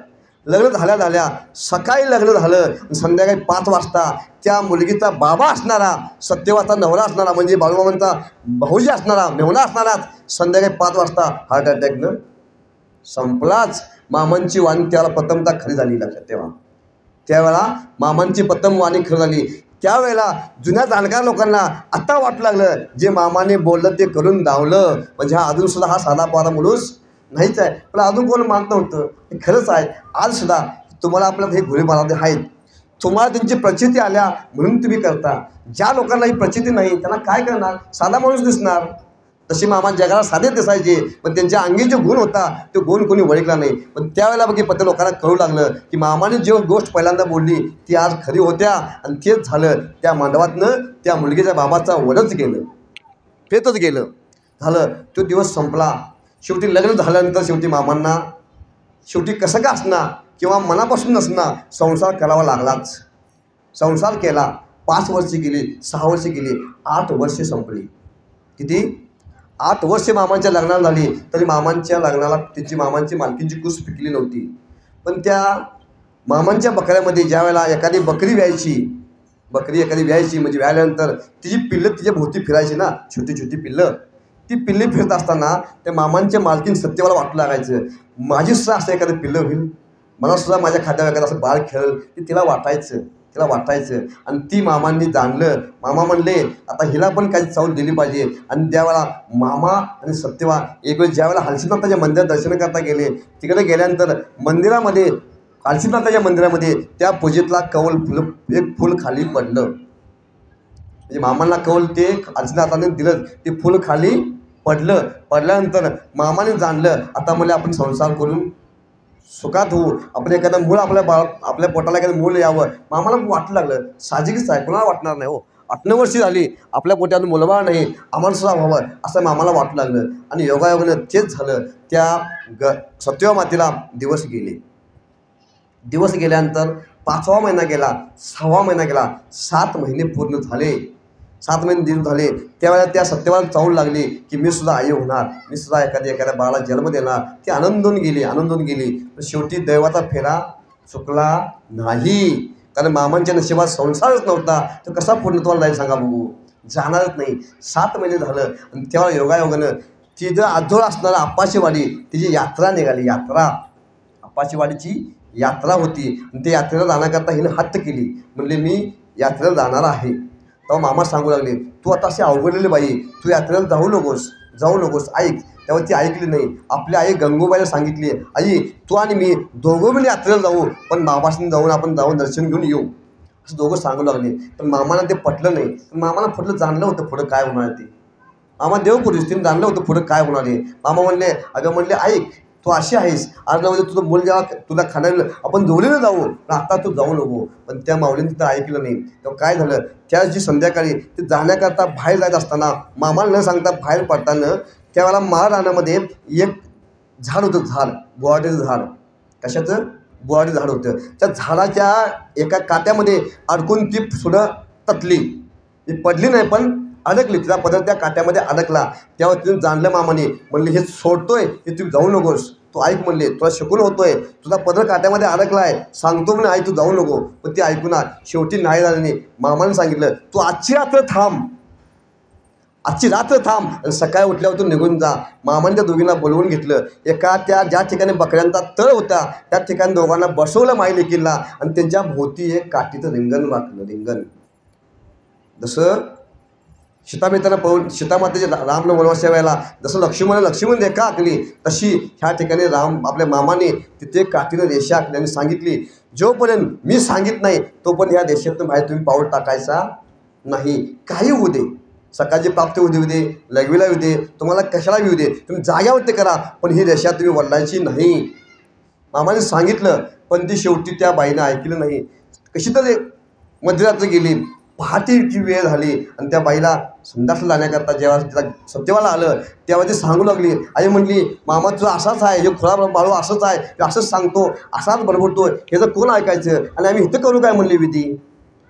लग्न झाल्या सकाळी लग्न झालं. संध्याकाळी 5 वाजता त्या मुलगीचा बाबा असणारा, सत्यवाचा नवरा असणारा, म्हणजे बाळूमामांचा भाऊजी असणारा, मेहुणा असणाराच संध्याकाळी 5 वाजता हार्ट अटॅकनं संपलाच. मामांची वाणी त्यावेळेला प्रथमतः खरी झाली. लक्षात ठेवा, त्यावेळेला मामांची प्रथम वाणी खरी झाली. त्यावेळेला जुन्या जाणकार लोकांना आता वाटू लागलं, जे मामाने बोललं ते करून दावलं, म्हणजे हा अजूनसुद्धा हा साधा पारा माणूस नाहीच आहे. पण अजून कोण मानत नव्हतं. हे खरंच आहे. आजसुद्धा तुम्हाला आपल्याला हे घोडे मारायचे आहेत. तुम्हाला त्यांची प्रचिती आल्या म्हणून तुम्ही करता. ज्या लोकांना ही प्रचिती नाही त्यांना काय करणार? साधा माणूस दिसणार. तसे मामा जगाला साधे दिसायचे, पण त्यांच्या अंगी जो गुण होता तो गुण कोणी ओळखला नाही. पण त्यावेळेला बघी पत्र लोकांना कळू लागलं की मामाने जी गोष्ट पहिल्यांदा बोलली ती आज खरी होत्या. आणि तेच झालं. त्या मांडवातनं त्या मुलगीच्या बाबाचा वडच गेलं, पेतच गेलं. झालं. तो दिवस संपला. शेवटी लग्न झाल्यानंतर शेवटी मामांना शेवटी कसं का असणार किंवा मनापासून नसणार संसार करावा लागलाच. संसार केला. 5 वर्षे गेली, 6 वर्षे गेली, 8 वर्षे संपली. किती? 8 वर्षे मामांच्या लग्नाला झाली. तरी मामांच्या लग्नाला तिची मामांची मालकींची कूस पिकली नव्हती. पण त्या मामांच्या बकऱ्यामध्ये ज्या वेळेला एखादी बकरी व्यायची, एखादी व्यायची म्हणजे व्याल्यानंतर तिची पिल्लं तिच्या भोवती फिरायची ना, छोटी छोटी पिल्लं. ती पिल्ली फिरत असताना त्या मामांच्या मालकीन सत्यवाला वाटू लागायचं, माझीसुद्धा असं एखादं पिल्लं होईल, मलासुद्धा माझ्या खात्यावर एखादं असं बाळ खेळेल. ते तिला वाटायचं. आणि ती मामांनी जाणलं. मामा म्हणले, आता हिला पण काही चावल दिली पाहिजे. आणि त्यावेळेला मामा आणि सत्यवा एक वेळ ज्यावेळेला हलसिद्धनाथाच्या मंदिरात दर्शन करता गेले, तिकडे गेल्यानंतर मंदिरामध्ये हलसिद्धनाथाच्या मंदिरामध्ये त्या पूजेतला कवल एक फूल खाली पडलं. म्हणजे मामांना कवल ते हलसिद्धनाथाने दिलं, ते फूल खाली पडलं. पडल्यानंतर मामाने जाणलं, आता मला आपण संसार करून सुखात होऊ, आपण एखादं मूळ आपल्या पोटाला एखादं मूळ यावं. मामाला वाटू लागलं, साहजिकच आहे, कोणाला वाटणार नाही हो. 8 वर्षी झाली, आपल्या पोटात मुलबाळ नाही, आम्हाला सुद्धा व्हावं असं मामाला वाटू लागलं. आणि योगायोगानं तेच झालं. त्या सत्यवा मातेला दिवस गेले. दिवस गेल्यानंतर 5वा महिना गेला, 6वा महिना गेला, 7 महिने पूर्ण झाले. 7 महिने दिन झाले. त्यावेळेला त्या सत्यवाला चावू लागली की मी सुद्धा आई होणार, मी सुद्धा एखाद्या बाळाला जन्म देणार. ती आनंदून गेली. पण शेवटी दैवाचा फेरा चुकला नाही. कारण मामांच्या नशिबात संसारच नव्हता. तो कसा पूर्णत्वाला जाईल सांगा बघू? जाणारच नाही. 7 महिने झालं. आणि तेव्हा योगायोगानं तिथं आजोळ असणारा आप्पाचीवाडी तिची यात्रा निघाली. आप्पाचीवाडीची यात्रा होती. आणि त्या यात्रेला जाण्याकरता हिनं हट्ट केली. म्हणले मी यात्रेला जाणार आहे. तेव्हा मामा सांगू लागले, तू आता अशी अवघडलेली बाई, तू यात्रेला जाऊ नकोस, ऐक. तेव्हा ती ऐकली नाही. आपल्या आई गंगूबाईला सांगितली, आई तू आणि मी दोघं मिळून यात्रेला जाऊ, पण मामाशी आपण जाऊन दर्शन घेऊन येऊ, असं दोघं सांगू लागले. पण मामाला ते पटलं नाही. पण मामाला पुढलं जाणलं होतं पुढं काय होणार ते. मामा देवपुरुष, तिने जाणलं होतं पुढं काय होणार आहे. मामा म्हणले ऐक, तू अशी आहेस, आज म्हणजे तुझं मूल जेव्हा तुला खाण्याला आपण जोडीनं जाऊ, पण आता तू जाऊ नको. पण त्या माऊलीने तिथं ऐकलं नाही. तेव्हा काय झालं, त्या दिवशी संध्याकाळी ते जाण्याकरता बाहेर जात असताना मामाला न सांगता बाहेर पडताना त्यावेळेला महाराणामध्ये एक झाड होतं, बोहाडीचं झाड. कशाचं? बोहाडी झाड होतं. त्या झाडाच्या एका काट्यामध्ये अडकून ती सुद्धा तटली. ती पडली नाही पण अडकली. तिचा पदर त्या काट्यामध्ये अडकला. तेव्हा तिने जाणलं मामाने, म्हणले हे सोडतोय, हे तुम्ही जाऊ नकोस. तू ऐक म्हणले, तुला शिकून होतोय, तुझा पदर काट्यामध्ये अडकलाय, सांगतो म्हणे आई तू जाऊ नको. पण ती ऐकू ना, शेवटी नाही झाल्याने मामाने सांगितलं तू आजची रात्र थांब, आजची रात्र थांब आणि सकाळी उठल्यावर तू निघून जा. मामाने त्या दोघींना बोलवून घेतलं. एका त्या ज्या ठिकाणी बकऱ्यांचा तळ होता त्या ठिकाणी दोघांना बसवलं माई लेकीला आणि त्यांच्या भोवती एक काठीचं रिंगण वाकलं. रिंगण जसं सीतामातेला पळून सीतामातेच्या रामनं वनवासाच्या वेळेला जसं लक्ष्मण रेखा आखली तशी ह्या ठिकाणी राम आपल्या मामाने तिथे काठीनं रेषा आखली आणि सांगितली जोपर्यंत मी सांगित नाही तोपर्यंत ह्या देशातून बाहेर तुम्ही पाऊल टाकायचा नाही. काही होऊ दे, सकाळची प्राप्ती होऊ दे, लघवीला येऊ दे, तुम्हाला कशाला येऊ दे, तुम्ही जाग्यावरती करा, पण ही रेषा तुम्ही वळायची नाही. मामाने सांगितलं पण ती शेवटी त्या बाईनं ऐकलं नाही. कशी तरी मध्यरात्र गेली, पहाटेची वेळ झाली आणि त्या बाईला संडासला जाण्याकरता जेव्हा तिला सत्यवाला आलं तेव्हा ती सांगू लागली. आई म्हणली मामा तुझं असाच आहे, हे खुळा बाळू असंच आहे, असंच सांगतो, असाच बडबडतो, हे जर कोण ऐकायचं आणि आम्ही इथं करू काय म्हणली विधी,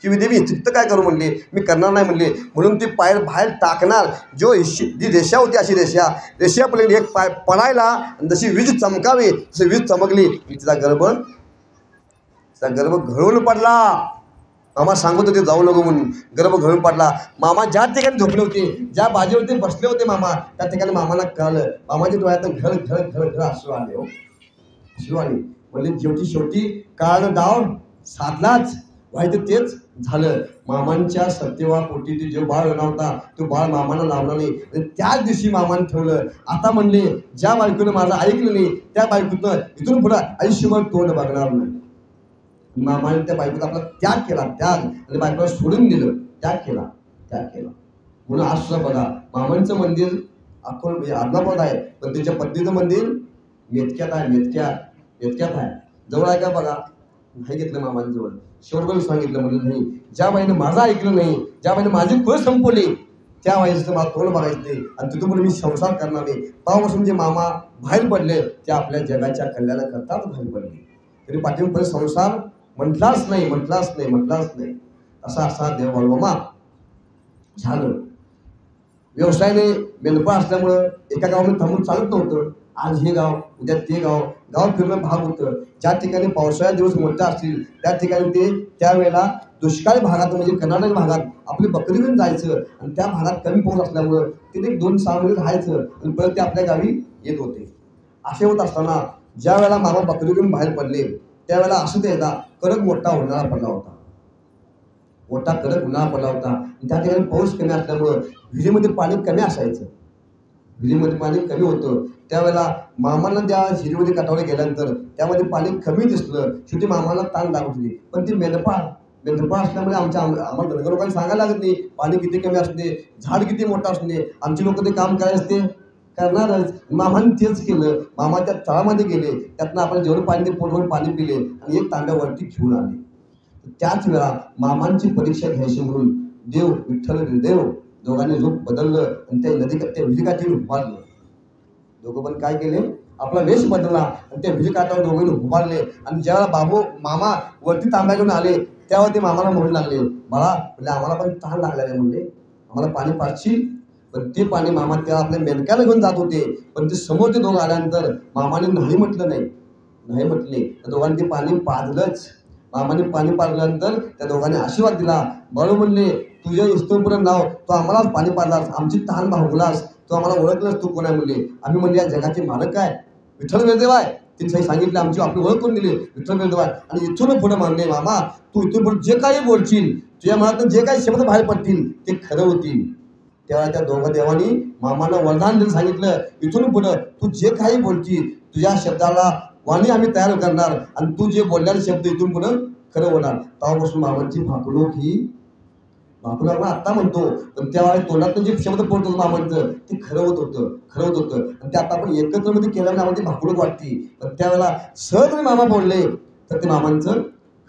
की विधी मी इथं काय करू म्हणले, मी करणार नाही म्हणले. म्हणून ती पाय बाहेर टाकणार. जी रेषा होती अशी रेषा पडली एक पाय पडायला आणि जशी वीज चमकावी तशी वीज चमकली, तिचा गर्भ घळून पडला. मामा सांगत होते जाऊ नको म्हणून, गर्भ घळून पडला. मामा ज्या ठिकाणी झोपले होते, ज्या बाजेवरती बसले होते मामा, त्या ठिकाणी मामाला कळलं. मामाच्या डोळ्यातून घळ घळ घळ घळ अश्रू आले. हो अश्रू आले. म्हणजे शेवटी काळानं डाव साधलाच, व्हायचं तेच झालं. मामांच्या सत्यवापोटी ते जे बाळ होता तो बाळ मामानं लावला नाही आणि त्याच दिवशी मामानं ठेवलं. आता म्हणले ज्या बायकोनं माझं ऐकलं नाही त्या बायकोनं इथून पुढं आयुष्यभर तोंड बघणार नाही. मामाने त्या बायकोचा आपला त्याग केला, त्याग, आणि बायकोला सोडून दिलं, त्याग केला. म्हणून आज सुद्धा बघा मामांचं मंदिर आदमाबाद आहे पण त्याच्या पत्नीचं मंदिर मेतक्यात आहे. जवळ आहे का बघा, नाही घेतलं मामाने जवळ. शेवटपर्यंत सांगितलं म्हणजे नाही, ज्या बाईनं माझं ऐकलं नाही, ज्या बाईनं माझी कुळ संपवली त्या बाईचं मला तोंड बघायचं नाही आणि तिथून पुढे मी संसार करणार नाही. तेव्हापासून जे मामा बाहेर पडले ते आपल्या जगाच्या कल्याणाकरताच बाहेर पडले. तरी पाठीमागे संसार म्हटलाच नाही. असा देव मामा झालं. व्यवसायाने मेंढपाळ असल्यामुळं एका गावामध्ये थांबून चालत नव्हतं. आज हे गाव उद्या ते गाव फिरणं भाग होतं. ज्या ठिकाणी पावसाळ्यात दिवस मोठे असतील त्या ठिकाणी ते त्यावेळेला दुष्काळी भागात म्हणजे कर्नाटक भागात आपली बकरी घेऊन जायचं आणि त्या भागात कमी पाऊस असल्यामुळं तिथे 2-6 महिने राहायचं आणि परत ते आपल्या गावी येत होते. असे होत असताना ज्या वेळेला मामा बकरी घेऊन बाहेर पडले त्यावेळेला असं त्याचा कडक मोठा उन्हाळा पडला होता. त्या ठिकाणी पाऊस कमी असल्यामुळं विहिरीमध्ये पाणी कमी असायचं. विहिरीमध्ये पाणी कमी होतं. त्यावेळेला मामाला त्या विहिरीमध्ये कटावले गेल्यानंतर त्यामध्ये पाणी कमी दिसलं. शेवटी मामाला ताण लागत होती. पण ती मेंढपाळ असल्यामुळे आम्हाला धनगर लोकांना सांगायला लागत नाही पाणी किती कमी असते, झाड किती मोठं असते, आमची लोक ते काम करायचं ते करणारच. मामाने तेच केलं. मामा त्या तळामध्ये गेले, त्यातनं आपण जेवढं पाणी ते पोटभर पाणी पिले आणि एक तांब्यावरती घेऊन आले. त्याच वेळा मामांची परीक्षा घ्यायची म्हणून देव विठ्ठल देव दोघांनी रूप बदललं आणि त्या विहिरीकाठी उभारलं. दोघं पण काय केले, आपला वेश बदलला आणि त्या विहिरीकाठावर दोघांनी उभारले. आणि ज्यावेळेला मामा वरती तांब्या घेऊन आले त्यावर ते मामाला म्हणू लागले, मला म्हणजे आम्हाला पण तहान लागलेले म्हणले, आम्हाला पाणी पाजशील. पण ते पाणी मामा त्या आपल्या मेनक्याला घेऊन जात होते. पण ते समोर ते दोघं आल्यानंतर मामाने नाही म्हटले. त्या दोघांनी ते पाणी पाजलंच. मामाने पाणी पाजल्यानंतर त्या दोघांनी आशीर्वाद दिला. बाळू म्हणले तुझ्या इस्तोपर्यंत नाव, तू आम्हालाच पाणी पाजलास, आमची तहान भागवलास, तू आम्हाला ओळखलंस, तू कोण आहे म्हणले. आम्ही म्हणले या जगाचे मालक काय विठ्ठल वेळदेव आहे. तिने सांगितले आमची आपली ओळख करून दिली, विठ्ठल वेळदेव आहे. आणि इथून पुढे मानले मामा तू इथून पुढे जे काही बोलशील, तुझ्या मनातून जे काही शब्द बाहेर पडतील ते खरं होतील. तेव्हा त्या दोघं देवानी मामाला वरदान दिलं, सांगितलं इथून पुढं तू जे काही बोलशील तुझ्या शब्दाला वाणी आम्ही तयार करणार आणि तू जे बोलणारे शब्द इथून पुढं खरं होणार. तेव्हापासून मामांची भाकलोक आपण आत्ता म्हणतो पण त्यावेळी तोंडातून जे शब्द पडत होतं मामांचं ते खरं होत होतं. आणि ते आता आपण एकत्रमध्ये केल्यामुळे आम्हाला ती भाकलोक वाटते. पण त्यावेळेला सहज मामा बोलले तर ते मामांचं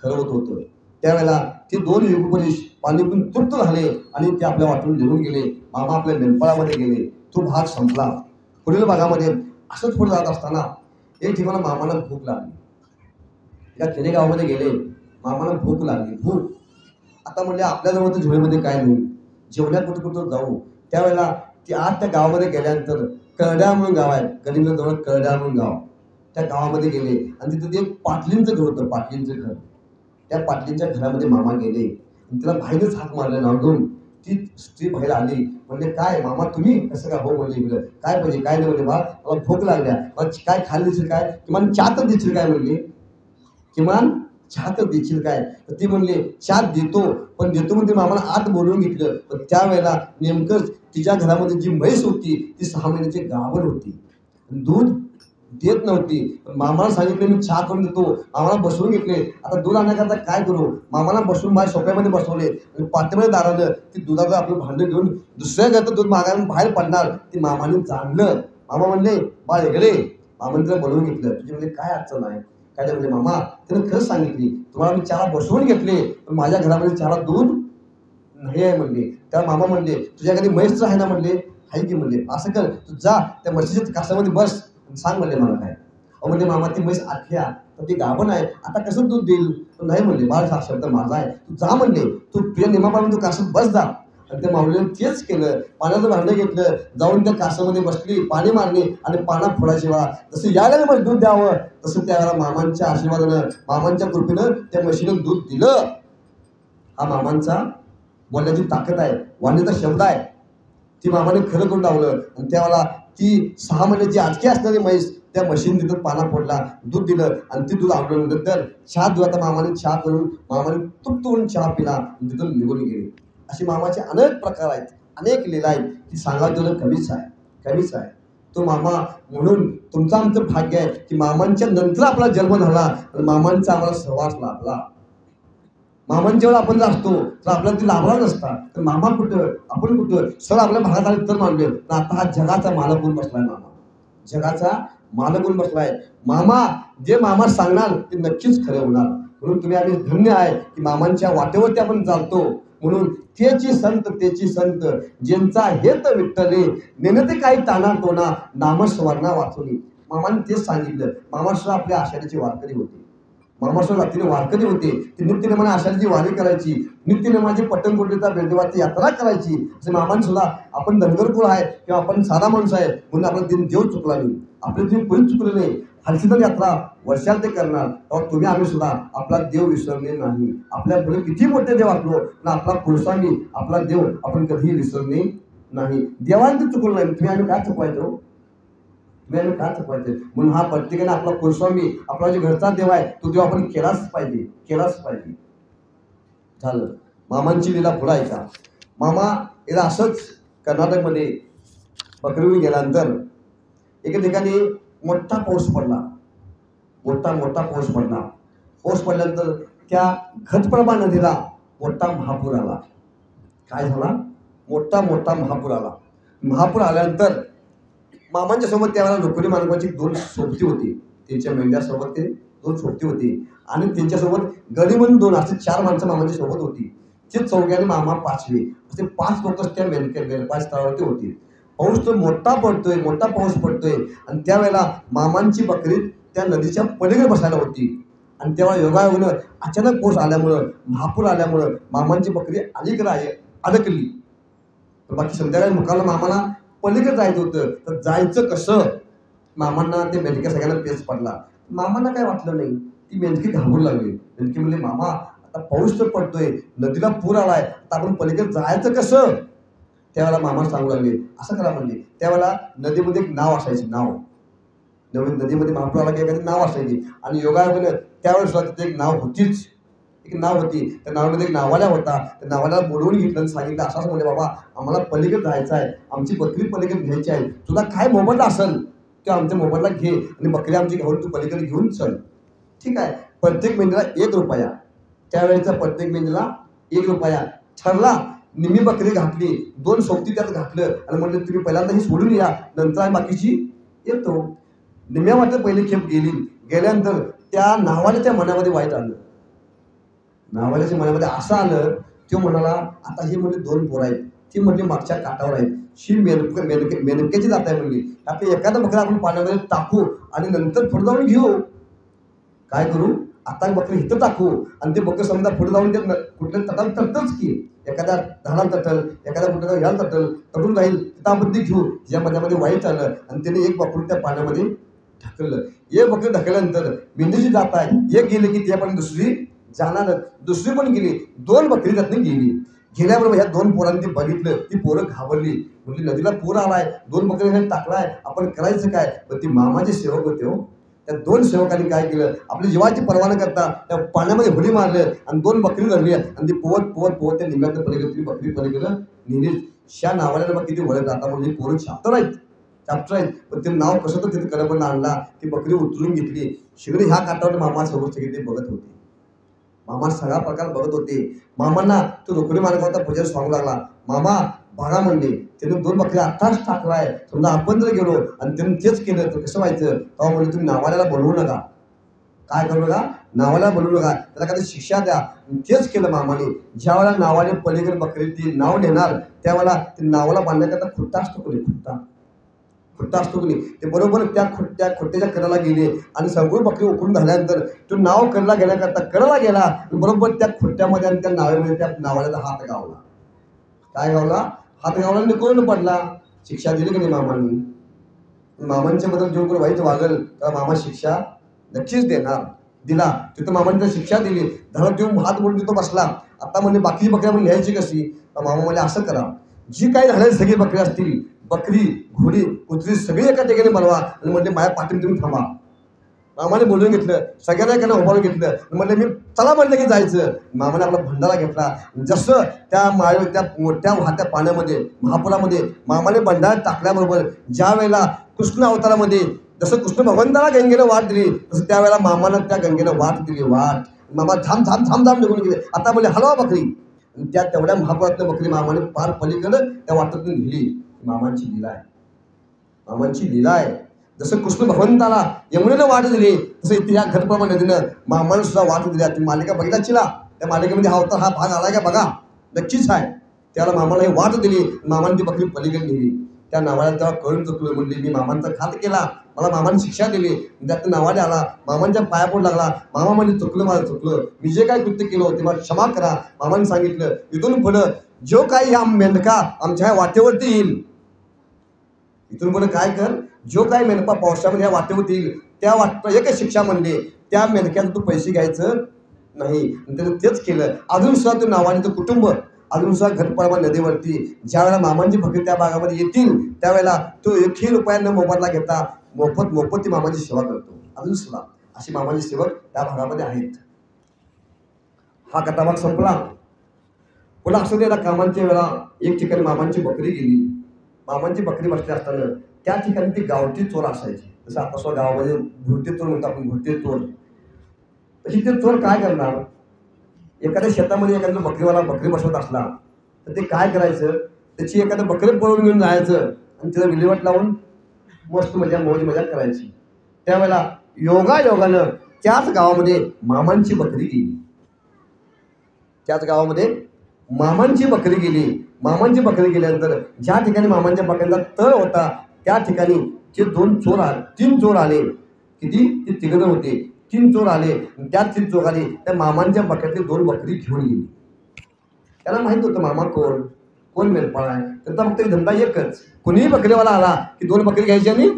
खरं होतं. त्यावेळेला ते 2 युगपुरुष पाणी पिऊन तृप्त झाले आणि ते आपल्या वाटून निघून गेले. मामा आपल्या मेंढपाळामध्ये गेले. तो भाग संपला. पुढील भागामध्ये असंच पुढे जात असताना एक ठिकाणी मामाला भूक लागली. एका खेडेगावामध्ये गेले. मामाला भूक लागली. आता म्हणले आपल्याजवळ तर झोळीमध्ये काय नाही, जेवण्यात कुठं जाऊ. त्यावेळेला ती आज त्या गावामध्ये गेल्यानंतर करड्या म्हणून गाव आहे, गलिंगजवळ करड्या म्हणून गाव. त्या गावामध्ये गेले आणि तिथं ते एक पाटलींचं घर होतं, पाटलींचं घर. त्या पाटलींच्या घरामध्ये मामा गेले आणि तिला बाहेरच हाक मारला नावडून. ती स्त्री बाहेर आली, म्हणले काय मामा तुम्ही कसं काय हो म्हणले इकडं काय पाहिजे काय नाही म्हणले, बाळ मला भूक लागल्या, मला काय खायला देशील काय, किमान चहा तर देशील काय म्हणले, किमान चहा तर देशील काय. तर ती म्हणली चहा देतो, पण देतो म्हणजे मामाला आत बोलवून घेतलं. पण त्यावेळेला नेमकंच तिच्या घरामध्ये जी म्हैस होती ती 6 महिन्याची गाभण होती, दूध देत नव्हती. पण मामाला सांगितलं मी चहा करून देतो, मामाला बसवून घेतले. आता दूध आणण्याकरता काय करू, मामाला बसवून माझ्या सोप्यामध्ये बसवले आणि पाठीमध्ये दारानं ती दुधाचं आपलं भांडं घेऊन दुसऱ्या घरात दूध मागायला बाहेर पडणार. ती मामाने जाणलं. मामा म्हणले बाळ इकडे. मामाने तिला बोलवून घेतलं. तुझी म्हणजे काय अडचण आहे काय नाही. म्हणजे मामा त्यानं खरंच सांगितली, तुम्हाला मी चहाला बसवून घेतले पण माझ्या घरामध्ये चहाला दूध नाही आहे म्हणले. त्या मामा म्हणले तुझ्या घरी म्हैसचं आहे ना म्हणले, आहे की म्हणले. असं कर तू जा त्या म्हशीच्या कासामध्ये बस सांग म्हणले मला काय. अहो म्हणजे मामा ती म्हैस आटल्या तर ती गाभण आहे, आता कसं दूध देईल. नाही म्हणले बाळ हा शब्द माझा आहे, तू जा म्हणले, तू तुझ्या नियमाप्रमाणे तू कासात बस जा. आणि त्या माऊलीने तेच केलं. पाण्याचं भांडं घेतलं, जाऊन त्या कासामध्ये बसली, पाणी मारली आणि पाना फोडायची वेळा जसं यायला मला दूध द्यावं तसं त्यावेळेला मामांच्या आशीर्वादानं मामांच्या कृपेनं त्या म्हशीनं दूध दिलं. हा मामांचा बोलण्याची ताकद आहे, वाणीचा शब्द आहे. ती मामाने खरं करून लावलं आणि त्यावेळेला ती 6 महिन्याची आटकी असणारी म्हैस त्या म्हशीने तिथं पाना फोडला, दूध दिलं आणि ती दूध आवडल्यानंतर चहा दुधाचा मामाने चहा करून मामाने तुपतून चहा पिला आणि तिथून निघून गेले. अशी मामाचे अनेक प्रकार आहेत, अनेक लीला आहेत की सांगायला गेलं कमीच आहे. तो मामा म्हणून तुमचं आमचं भाग्य आहे की मामांच्या नंतर आपला जन्म झाला आणि मामांचा आम्हाला सहवास लाभला. मामांच्या वेळेला आपण जर असतो तर आपल्याला ती लाभला नसता. तर मामा कुठं आपण कुठं सर आपल्या भागात आले तर मानले. तर आता हा जगाचा मालक होऊन बसलाय मामा, जगाचा मालक होऊन बसलाय मामा. जे मामा सांगणार ते नक्कीच खरं होणार. म्हणून तुम्ही आम्ही धन्य आहे की मामांच्या वाटेवरती आपण चालतो. म्हणून तेची संत ज्यांचा हेत विठ्ठले नेनते काही ताना तोना नामस्वर्णा वाचवली. मामाने तेच सांगितलं. मामासुद्धा आपल्या आषाढीचे वारकरी होते, मामासुद्धा रात्रीने वारकरी होते. ते नित्यनेमाने आषाढीची वारी करायची, नित्यनेमाची पट्टणकोटीचा बेंदवाची यात्रा करायची. असे मामाने सुद्धा आपण धनगरकुळ आहे किंवा आपण साधा माणूस आहे म्हणून आपला दिन देव चुकला नाही, आपले दिन कोणीच चुकलं नाही. हलसीदल यात्रा वर्षात ते करणार तेव्हा तुम्ही आम्ही सुद्धा आपला देव विसरले नाही. आपल्या पुढे किती मोठे देव असलो ना आपला कुळस्वामी आपला देव आपण कधीही विसरले नाही. देवाने ते चुकलं नाही, तुम्ही आम्ही काय चुकवायचो, तुम्ही आम्ही काय चुकवायचे. म्हणून हा प्रत्येकाने आपला कुळस्वामी आपला जो घरचा देव आहे तो देव आपण केलाच पाहिजे. झालं. मामांची लीला पुढे ऐका. मामा याला असंच कर्नाटकमध्ये बकरीहून गेल्यानंतर एका ठिकाणी मोठा पाऊस पडला. पाऊस पडल्यानंतर त्या घटप्रभा नदीला मोठा महापूर आला. काय झाला, मोठा महापूर आला. महापूर आल्यानंतर मामांच्या सोबत त्यावेळेला लोकरी मानवाची 2 सोबती होती, त्यांच्या मेंढ्यासोबत ते 2 सोबती होती आणि त्यांच्यासोबत गडी म्हणून 2 असे 4 माणसं मामाच्या सोबत होती. ते 4घ्याने मामा 5वे असे 5 लोक त्या मेलपास तळावरती होती. पाऊस तर मोठा पाऊस पडतोय आणि त्यावेळेला मामांची बकरी त्या नदीच्या पलीकडे बसायला होती आणि तेव्हा योगायोगानं अचानक पाऊस आल्यामुळं महापूर आल्यामुळं मामांची बकरी अलीकडे अडकली. तर बाकी संध्याकाळी मुकाला मामाला पलीकडे जायचं होतं. तर जायचं कसं, मामांना ते मेंढक्या सगळ्यांना पेच पडला. मामांना काय वाटलं नाही, ती मेंढकी घाबरू लागली. मेंढकी म्हणले मामा आता पाऊस तर पडतोय, नदीला पूर आलाय, आता आपण पलीकडे जायचं कसं. त्यावेळेला मामा सांगू लागले असं करा म्हणले. त्यावेळेला नदीमध्ये एक नाव असायची, नदीमध्ये महापूर आला की एखादी नाव असायची आणि योगायोगानं त्यावेळेस सुद्धा तिथे एक नाव होतीच, एक नाव होती. त्या नावामध्ये एक नावाला होता. त्या नावाला बोलवून घेतलं आणि सांगितलं असं म्हणले बाबा आम्हाला पलीकडे जायचं आहे, आमची बकरी पलीकडे घ्यायची आहे, तुला काय मोबदला असेल तो आमच्या मोबदला घे आणि बकरी आमची घेऊन तू पलीकडे घेऊन चल. ठीक आहे. प्रत्येक मेंढीला 1 रुपया, त्यावेळेचा प्रत्येक मेंढीला 1 रुपया ठरला. निम्मी बकरी घातली, 2 सोबती त्यात घातलं आणि म्हणलं तुम्ही पहिल्यांदा ही सोडून या, नंतर आम्ही बाकीची येतो. निम्म्या वाटत पहिली खेप गेल्यानंतर त्या नावाला मनामध्ये वाईट आलं. नावाल्याच्या मनामध्ये असं आलं, तो म्हणाला आता ही म्हणजे 2 पोरं आहेत, ती म्हणजे मागच्या काठावर आहेत, ही मेनक्याची जात आहे म्हणली. आपल्या एखादा बकरा आपण पाण्यामध्ये टाकू आणि नंतर पुढे जाऊन घेऊ. काय करू, आता बकरी इथं टाकू आणि ते बकरं समजा पुढे जाऊन ते कुठल्या तटाला तटतच की, एखाद्या झाडाला तटल, एखाद्या कुठल्या ह्याला तटून जाईल, तिथं आपण ती घेऊ. या मनामध्ये वाईट आलं आणि त्याने एक बकरू त्या पाण्यामध्ये ढकललं. एक बकरी ढकलल्यानंतर मेंढीची जात आहे, एक गेली की त्यापर्यंत दुसरी जाणार, दुसरी पण गेली, 2 बकरी त्यातनं गेली. गेल्याबरोबर ह्या 2 पोरांनी ते बघितलं, ती पोरं घाबरली. म्हणजे नदीला पूर आलाय, 2 बकरी टाकलाय, आपण करायचं काय? पण ती मामाचे सेवक होते हो. त्या 2 सेवकांनी काय केलं, आपली जीवाची पर्वा न करता त्या पाण्यामध्ये उडी मारलं आणि 2 बकरी धरली आणि ती पोहत पोहत पोहत त्या निम्यातनं पलीकडे ती बकरी पलीकडे नेली. शा नावाला मग किती वळत आता म्हणजे पोरं चॅप्टर आहेत, पण ते नाव कसं तर तिथे कलपण आणला, ती बकरी उचलून घेतली. शिगडी ह्या काठावर मामा समोर सगळे ते बघत होते. मामा सगळा प्रकार बघत होते. मामांना तो रोकडी मार्ग होता, पुजारी सांगू लागला, मामा बघा म्हणले, त्याने 2 बकरी आत्ताच टाकलाय, समजा आपण जर गेलो आणि त्याने तेच केलं तर कसं व्हायचं? तेव्हा म्हणजे तुम्ही नावाल्याला बोलवू नका. काय करू नका? नावाला बोलवू नका, त्याला काही शिक्षा द्या. तेच केलं मामाने. ज्या वेळेला नावाने पलीकडे बकरी ती नाव नेणार, त्यावेळेला ते नावाला बांधण्याकरता खुट्टा असतो कोणी, खुट्टा असतो कोणी, ते बरोबर त्या खुट्ट्याच्या कडाला गेले आणि सगळं बकरी उकळून झाल्यानंतर तो नाव कडाला घेण्याकरता कडाला गेला, बरोबर त्या खुट्ट्यामध्ये आणि त्या नावेमध्ये त्या नावाला हात गावला. काय गावला? हात गावला, निकोळून पडला. शिक्षा दिली की नाही मामांनी? मामांच्या बद्दल जो कोण वाईट वागल त्याला मामा शिक्षा नक्कीच देणार. दिला तिथं मामांनी शिक्षा दिली. धडक देऊन हात बोलून तिथं बसला. आता म्हणजे बाकीची बकरी आपण न्यायची कशी? मामा म्हणजे असं करा, जी काही झालेली सगळी बकरी असतील, बकरी घोडी कुत्री सगळी एका ठिकाणी बनवा आणि म्हणजे माझ्या पाठीने तुम्ही थांबा. मामाने बोलून घेतलं, सगळ्यांना एकाने उभारून घेतलं. म्हणजे मी चला म्हटलं की जायचं. मामाने आपला भंडारा घेतला. जसं त्या त्या मोठ्या वाहत्या पाण्यामध्ये महापुरामध्ये मामाने भंडारा टाकल्याबरोबर ज्या वेळेला कृष्ण अवतारामध्ये जसं कृष्ण भगवंताला गंगेनं वाट दिली, तसं त्यावेळेला मामानं त्या गंगेनं वाट दिली. मामा थांब थांब थांब थांब निघून गेले. आता बोलले हलवा बकरी. त्या तेवढ्या महापुरातल्या बकरी मामाने पार पलीकडं त्या वाटेतून नेली. मामांची लीला आहे, मामांची लीला आहे. जसं कृष्ण भगवंताला यमुनेनं वाट दिली, तसं इथे या घटप्रभा नदीनं मामाने सुद्धा वाट दिली. तुम्ही मालिका बघितला चिला, त्या मालिकेमध्ये हा भाग आलाय का बघा, नक्कीच आहे. त्याला मामाला ही वाट दिली, मामाने ती बकरी पलीकडे नेली. त्या नावाला तेव्हा कळून चुकलं, म्हणली मी मामांचा घात केला, मला मामाने शिक्षा दिली. त्यातनं नावाने आला, मामांच्या पाया पडू लागला. मामा म्हणजे चुकलं, माझं चुकलं, मी जे काही कृत्य केलं होते मला क्षमा करा. मामाने सांगितलं, इथून पुढं जो काही हा मेंढका आमच्या ह्या वाटेवरती येईल, इथून पुढे काय कर, जो काही मेंढपा पावसामध्ये या वाटेवरती येईल त्या वाट एकच शिक्षा म्हणली, त्या मेंढक्याला तू पैसे घ्यायचं नाही. आणि त्यानं तेच केलं. अजून सुद्धा तो नावाने तो कुटुंब अजून सुद्धा घटप्रभा नदीवरती ज्या वेळेला मामांची भक्ती त्या भागामध्ये येतील त्यावेळेला तो 1ही रुपया न मोबदला घेता मोफत ती मामाची सेवा करतो. अजून सुद्धा अशी मामाची सेवक त्या भागामध्ये आहेत. हा कथाभाग संपला. पुन्हा असं त्याला कामांच्या वेळा एक ठिकाणी मामांची बकरी गेली. मामांची बकरी बसली असताना त्या ठिकाणी ती गावठी चोर असायची. जसं आता सुद्धा गावामध्ये भुरटे चोर म्हणतो आपण, भुरटे चोर. तशी ते चोर काय करणार, एखाद्या शेतामध्ये एखादा बकरीवाला बकरी बसवत असला तर ते काय करायचं, त्याची एखादं बकरी पळून घेऊन जायचं आणि त्याला विल्हेवाट लावून मस्त मौज मजा करायची. त्यावेळेला योगायोगानं त्याच गावामध्ये मामांची बकरी गेली. त्याच गावामध्ये मामांची बकरी गेली. मामांची बकरी गेल्यानंतर ज्या ठिकाणी मामांच्या बकरीचा तळ होता त्या ठिकाणी जे 3 चोर आले. किती? ते 3 जण होते. 3 चोर आले. त्या 3 चोरांनी त्या मामांच्या बकऱ्यातली 2 बकरी घेऊन गेली. त्याला माहित होतं मामा कोण मेलपाळ आहे. त्यांचा फक्त धंदा एकच, कुणीही बकरीवाला आला की 2 बकरी घ्यायची आणि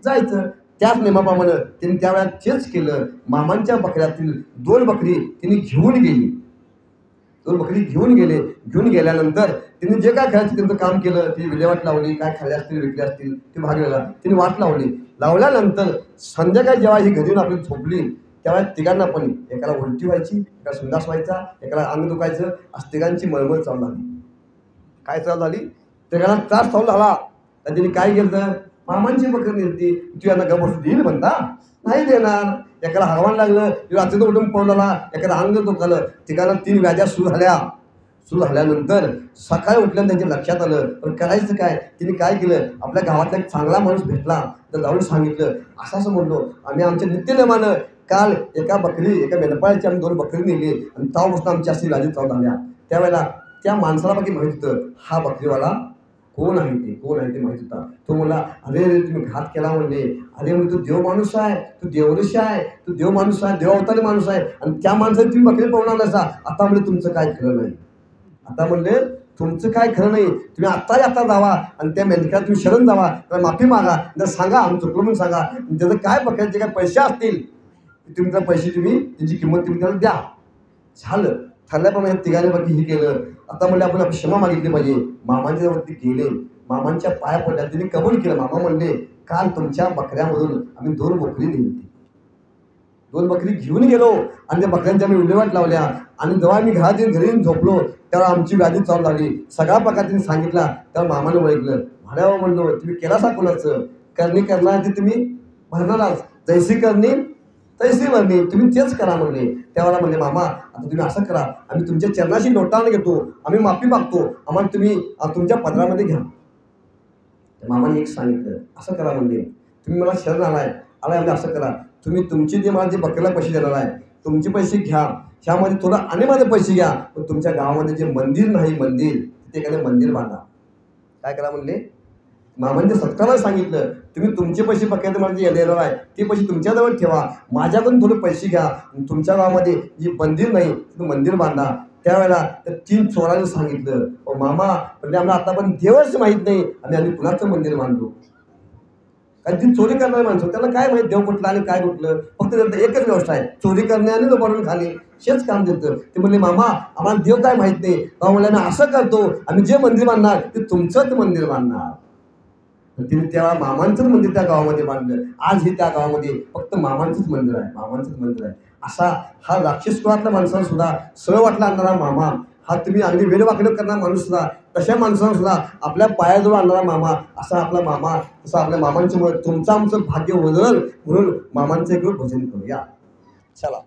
जायचं. त्याच नियमाप्रमाणे त्यांनी त्यावेळेला तेच केलं. मामांच्या बकऱ्यातील 2 बकरी त्यांनी घेऊन गेली. 2 बकरी घेऊन गेल्यानंतर त्यांनी जे काय खायचं त्यांचं काम केलं. ती विल्हेवाट लावली, काय खाल्ले असतील विकले असतील ते भागलेला त्यांनी वाट लावल्यानंतर संध्याकाळी जेव्हा ही घरी आपली झोपली त्यावेळेला तिघांना पण एकाला उलटी व्हायची, एकाला संडास व्हायचा, एकाला अंग दुखायचं, असं तिघांची मळमळ चालू झाली. काय चालू झाली? तिघांना त्रास चालू झाला. तर त्यांनी काय केलं, मामांची बकरी नेलती, तू यांना गप बसू देईल म्हणता, नाही देणार. एकाला हरवाण लागलं, रात्रीचं उठून पडला, एकाला अंग दुखालं. तिघांना 3 व्याध्या सुरू झाल्यानंतर सकाळी उठल्यानं त्यांच्या लक्षात आलं पण करायचं काय. तिने काय केलं, आपल्या गावातला एक चांगला माणूस भेटला तर जाऊन सांगितलं, असं म्हणलो आम्ही आमच्या नित्यनेमानं काल एका मेंढपाळाची आम्ही 2 बकरी नेली आणि तेव्हापासून आमची अशी व्याधी चालू झाल्या. त्यावेळेला त्या माणसाला बाकी माहीत होतं हा बकरीवाला कोण आहे ते माहीत होता. तो म्हणला, अरे तुम्ही घात केला म्हणले. अरे म्हणजे तू देव माणूस आहे, तू देवऋषी आहे, तू देव माणूस आहे, देव अवतारी माणूस आहे आणि त्या माणसाने तुम्ही बकरी पळवणार नसा. आता म्हणजे तुमचं काय खरं नाही. आता म्हणले तुमचं काय खरं नाही. तुम्ही आत्ता जावा आणि त्या मेंढक्याला तुम्ही शरण जावा, तर माफी मागा, जर सांगा आम्ही चुकलो म्हणून सांगा. त्याचं काय बघायचे काय पैसे असतील तुम्ही त्या पैसे तुम्ही त्याची किंमत तुम्ही त्याला द्या. झालं. ठरल्याप्रमाणे तिघाने बाकी हे केलं. आता म्हणजे आपण आपली क्षमा मागितली पाहिजे. मामांच्या वरती गेले, मामांच्या पाया पडल्या, त्यांनी कबूल केलं. मामा म्हणले काल तुमच्या बकऱ्यामधून आम्ही 2 बकरी नेली होती, 2 बकरी घेऊन गेलो आणि त्या बकऱ्यांच्या आम्ही विल्हेवाट लावल्या. आणि जेव्हा आम्ही घरी येऊन झोपलो तेव्हा आमची व्याधी चालू झाली. सगळा प्रकार त्यांनी सांगितला. तेव्हा मामाने ओळखलं. भाड्यावर म्हणलो तुम्ही केला सा कोणाचं करणी करणार ते तुम्ही भरणारच, जैसी करणी तैसी भरणी, तुम्ही तेच करा म्हणले. त्यावेळेला म्हणले मामा आता तुम्ही असं करा, आम्ही तुमच्या चरणाशी लोटाने घेतो, आम्ही माफी मागतो, आम्हाला तुम्ही तुमच्या पदरामध्ये घ्या. मामाने एक सांगितलं असं करा म्हणले, तुम्ही मला शरण आलाय म्हणजे असं करा, तुम्ही तुमची जे मला जे बकऱ्याला पैसे देणार आहे तुमचे पैसे घ्या, ह्यामध्ये थोडं आणि माझे पैसे घ्या, पण तुमच्या गावामध्ये जे मंदिर नाही मंदिर तिथे एखादं मंदिर बांधा. काय करा म्हणले. मामांच्या सत्काराला सांगितलं तुम्ही तुमचे पैसे बकऱ्यात मला जे येणार आहे ते पैसे तुमच्याजवळ ठेवा, माझ्याकडून थोडे पैसे घ्या, तुमच्या गावामध्ये जे मंदिर नाही तिथं मंदिर बांधा. त्यावेळेला त्या 3 चोरांनी सांगितलं मामा म्हणजे आम्हाला आता पण देवच माहीत नाही आम्ही कुणाचं मंदिर बांधतो. कारण ती चोरी करणारी माणसं त्यांना काय माहीत देव कुठला आणि काय कुठलं, फक्त त्यांचं एकच व्यवस्था आहे चोरी करणे आणि लोकांना खाणे, हेच काम देतं. ते म्हणले मामा आम्हाला देव काय माहीत नाही, तेव्हा म्हणले आम्ही असं करतो, आम्ही जे मंदिर बांधणार ते तुमचंच मंदिर बांधणार. तिने तेव्हा मामांचंच मंदिर त्या गावामध्ये बांधलं. आजही त्या गावामध्ये फक्त मामांचंच मंदिर आहे, मामांचंच मंदिर आहे. असा हा राक्षस कुळातल्या माणसाला सुद्धा सरळ वाटला आणणारा मामा, हा तुम्ही अगदी वेडवाकडं करणारा माणूस सुद्धा, तशा माणसाला सुद्धा आपल्या पायाजवळ आणणारा मामा, असा आपला मामा, तसा आपल्या मामांच्यामुळे तुमचं आमचं भाग्य बदल म्हणून मामांचं एक भजन करूया. चला.